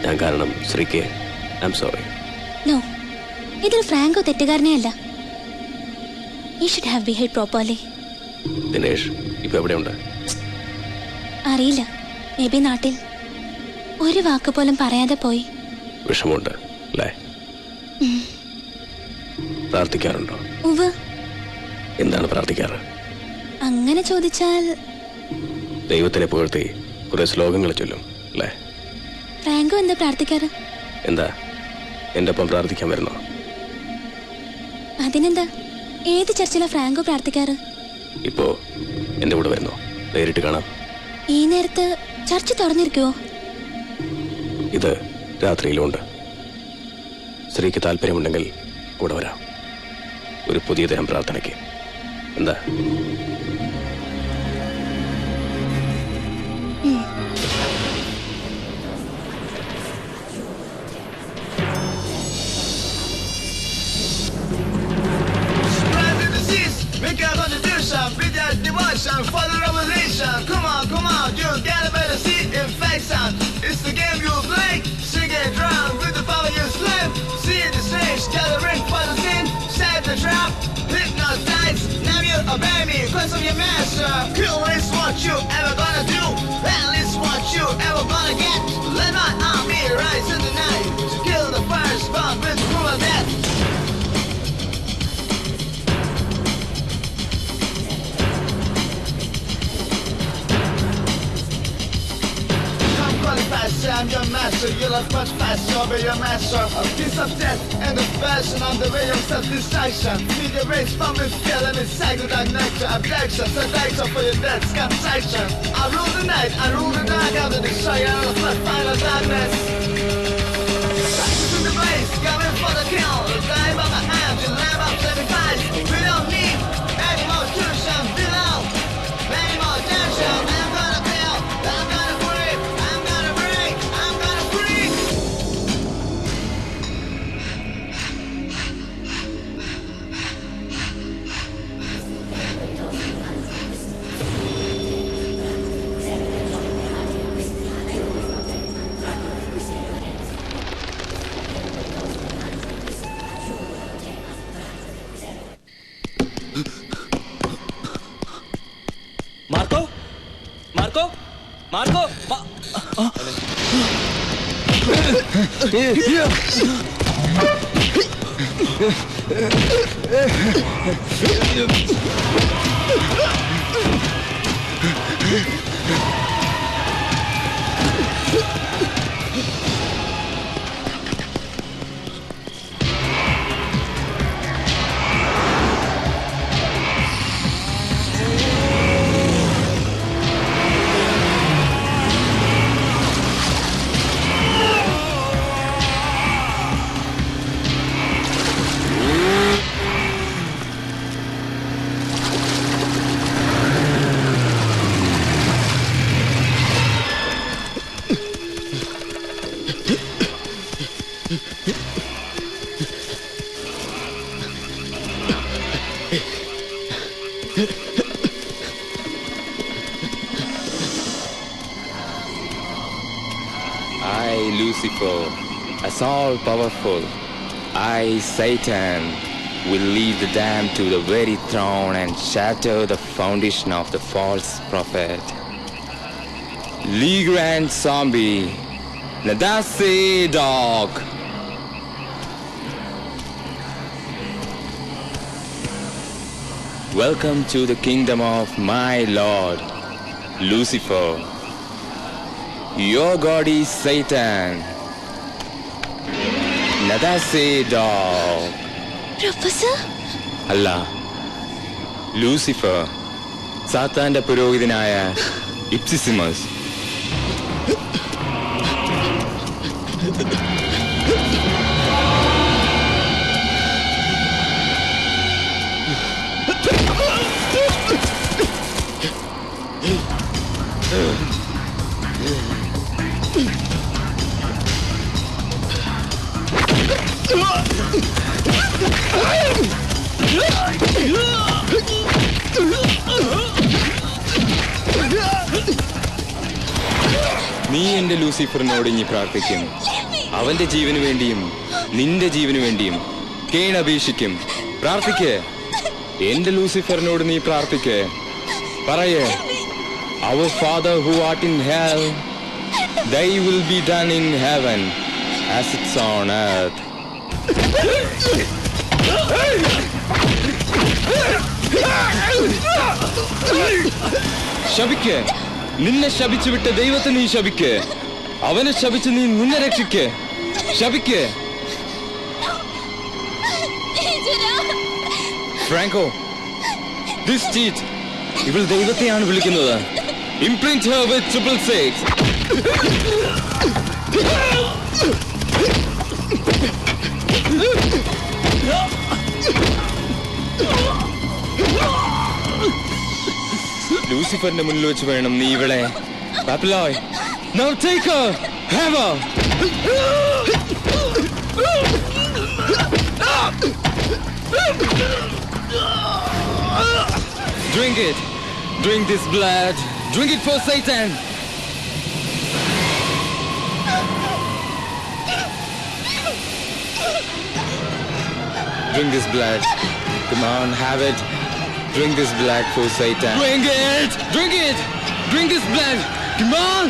ഞാൻ കാരണം ശ്രീക്ക് ഐ എം സോറി. നോ, ഇതിൽ ഫ്രാങ്കോ തെറ്റുകാരനെ അല്ല. He should have behaved properly. Dinesh ഇപ്പൊ എവിടെയുണ്ട്? അറിയില്ല, മേ ബി നാട്ടിൽ. ഒരു വാക്ക് പോലും പറയാതെ പോയി. വിഷമമുണ്ട് അല്ലേ? പ്രാർത്ഥിക്കാറുണ്ടോ? ഉവ്വ്. എന്താണ് പ്രാർത്ഥിക്കാറ്? അങ്ങനെ ചോദിച്ചാൽ ദൈവത്തിനെ പുകഴ്ത്തി കുറെ ശ്ലോകങ്ങൾ ചൊല്ലും അല്ലേ? ഫ്രാങ്കോ എന്താ പ്രാർത്ഥിക്കാറ്? എന്താ എന്റെ ഒപ്പം പ്രാർത്ഥിക്കാൻ വരുന്നോ? അതിനെന്താ, ഏത് ചർച്ചിലാ ഫ്രാങ്കോ പ്രാർത്ഥിക്കാറ്? ഇപ്പോ എന്റെ കൂടെ വരുന്നോ? നേരിട്ട് കാണാം. ഈ നേരത്ത് ചർച്ച് തുറന്നിരിക്കുവോ? ഇത് രാത്രിയിലുണ്ട്. സ്ത്രീക്ക് താല്പര്യമുണ്ടെങ്കിൽ കൂടെ വരാം. ഒരു പുതിയ തരം പ്രാർത്ഥനയ്ക്ക്. എന്താ? For the revelation, come on, you get a better seat in faction. It's the game you play, sing it drum with the power you slave. See the stage, gathering for the scene, set the trap, hypnotize. Now you obey me, cause I'm your master. Kill is what you ever gonna do, hell is what you ever gonna get. Let my army rise in the night to kill the first bomb with cruel death. I'm your master, you love much faster, be your master. A piece of death and of passion on the way of self-destruction. Feed your race from its skill and its psychedelic nectar. Abduction, seduction for your death's consumption. I rule the night, I rule the dark, I'm the destroyer of the final darkness. Rise to the blaze, coming for the kill. Die by my hand, you live up 75. We don't need any more tuition below. Any more tension, I'm gonna feel, I'm gonna breathe, I'm gonna break, I'm gonna breathe. Marco, Marco, Marco, I, Lucifer, as all powerful, I, Satan, will lead the damned to the very throne and shatter the foundation of the false prophet. Lee Grand Zombie, Nadase Dog. Welcome to the kingdom of my Lord, Lucifer. Your God is Satan. Nadase Dog. Professor? അല്ല, Lucifer, സാത്താന്റെ പുരോഹിതനായ ഇപ്സിസിമസ്. നീ എന്റെ ലൂസിഫറിനോട് ഇനി പ്രാർത്ഥിക്കും. അവന്റെ ജീവന് വേണ്ടിയും നിന്റെ ജീവന് വേണ്ടിയും കേൺ അപേക്ഷിക്കും. പ്രാർത്ഥിക്ക്. എന്റെ ലൂസിഫറിനോട് നീ പ്രാർത്ഥിക്ക്. പറയേ, Our Father who art in hell, thy will be done in heaven as it's on earth. ശപിക്ക്. നിന്നെ ശപിച്ചു വിട്ട ദൈവത്തെ നീ ശപിക്ക്. അവനെ ശപിച്ച് നീ നിന്നെ രക്ഷിക്ക്. ശപിക്ക്. ഫ്രാങ്കോ, this cheat, ഇവൾ ദൈവത്തെയാണ് വിളിക്കുന്നത്. Imprint her with 666. ലൂസിഫറിന്റെ മുന്നിൽ വെച്ച് വേണം നീ ഇവളെ. ബാപ്പിലോയ്, now take her, have her. Drink it. Drink this blood. Drink it for Satan. Drink this blood. Come on, have it. Drink this blood for Satan. Drink it. Drink it. Drink this blood. Come on.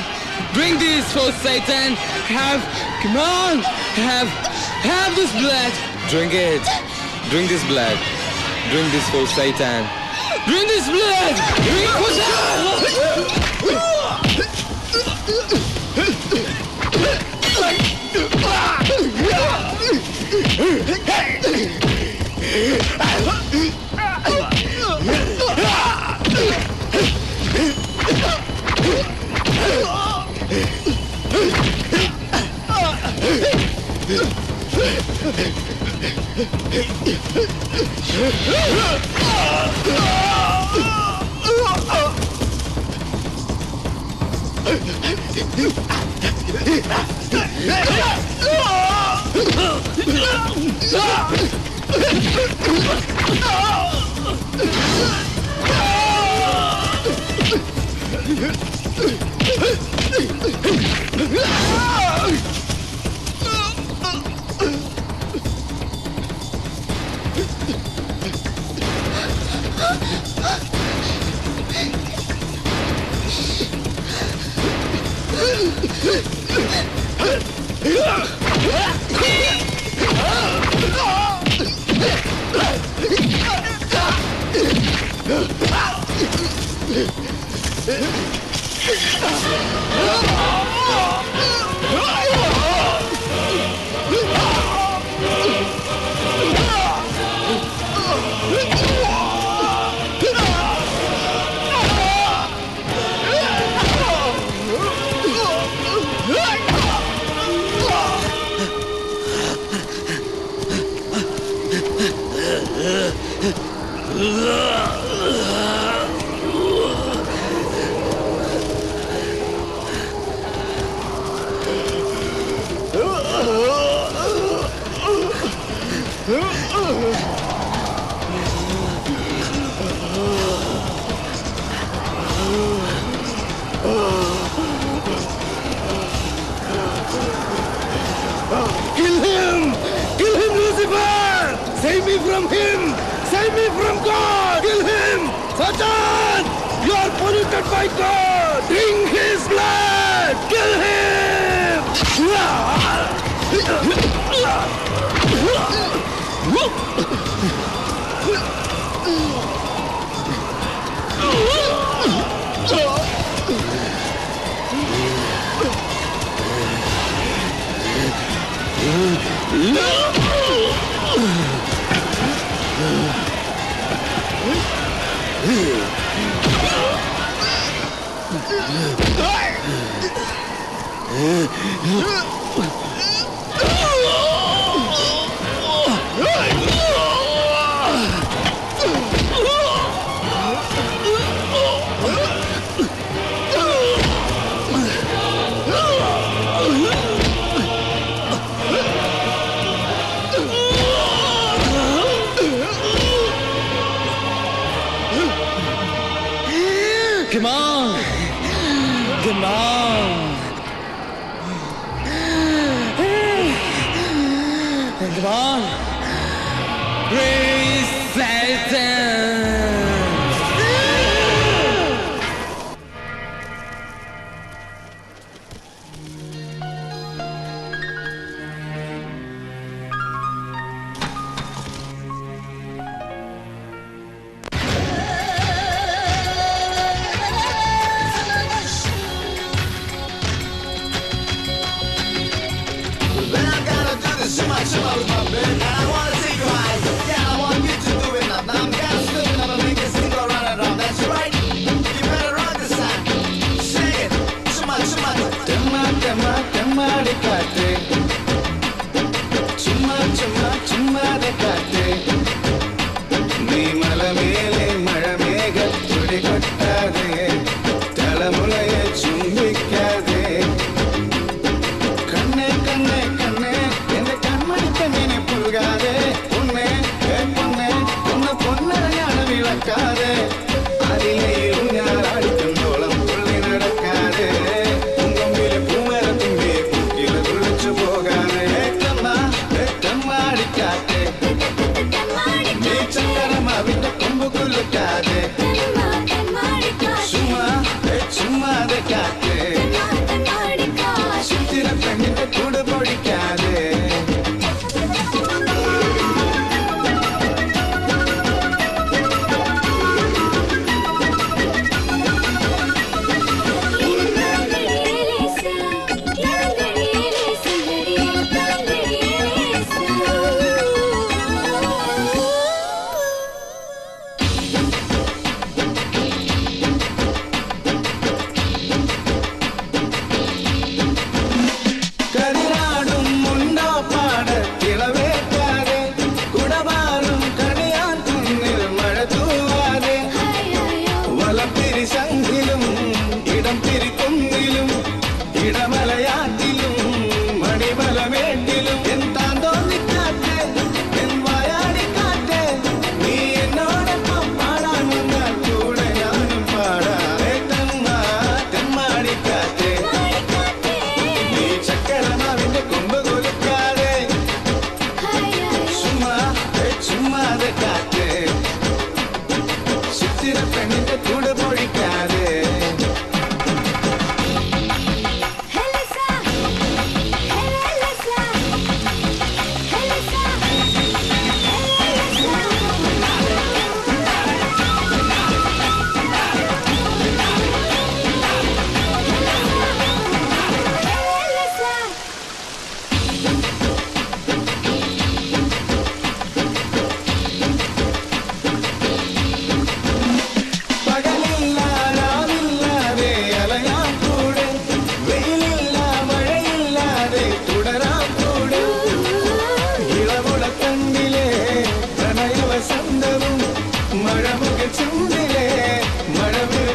Drink this for Satan. Come on. Have this blood. Drink it. Drink this blood. Drink this for Satan. Drink this blood! Drink it for Satan! Kill him! Kill him, Lucifer! Save me from him! Save me from God! Kill him! Satan! You are polluted by God! Drink his blood! Kill him! Come on! Come on! Come on. Praise Satan.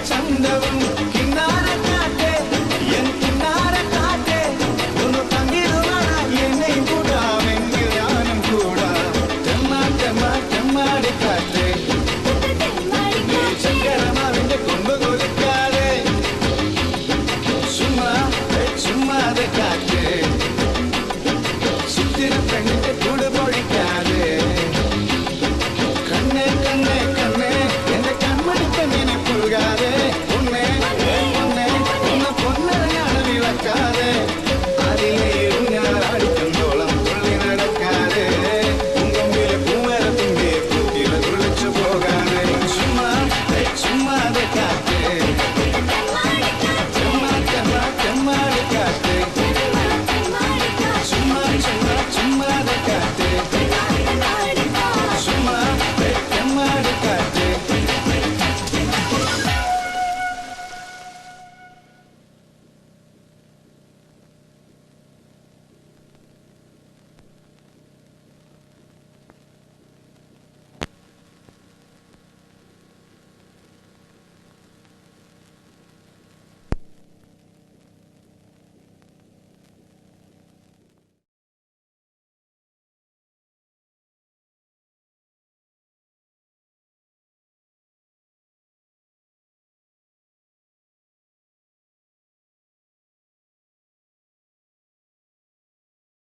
ചന്ദവും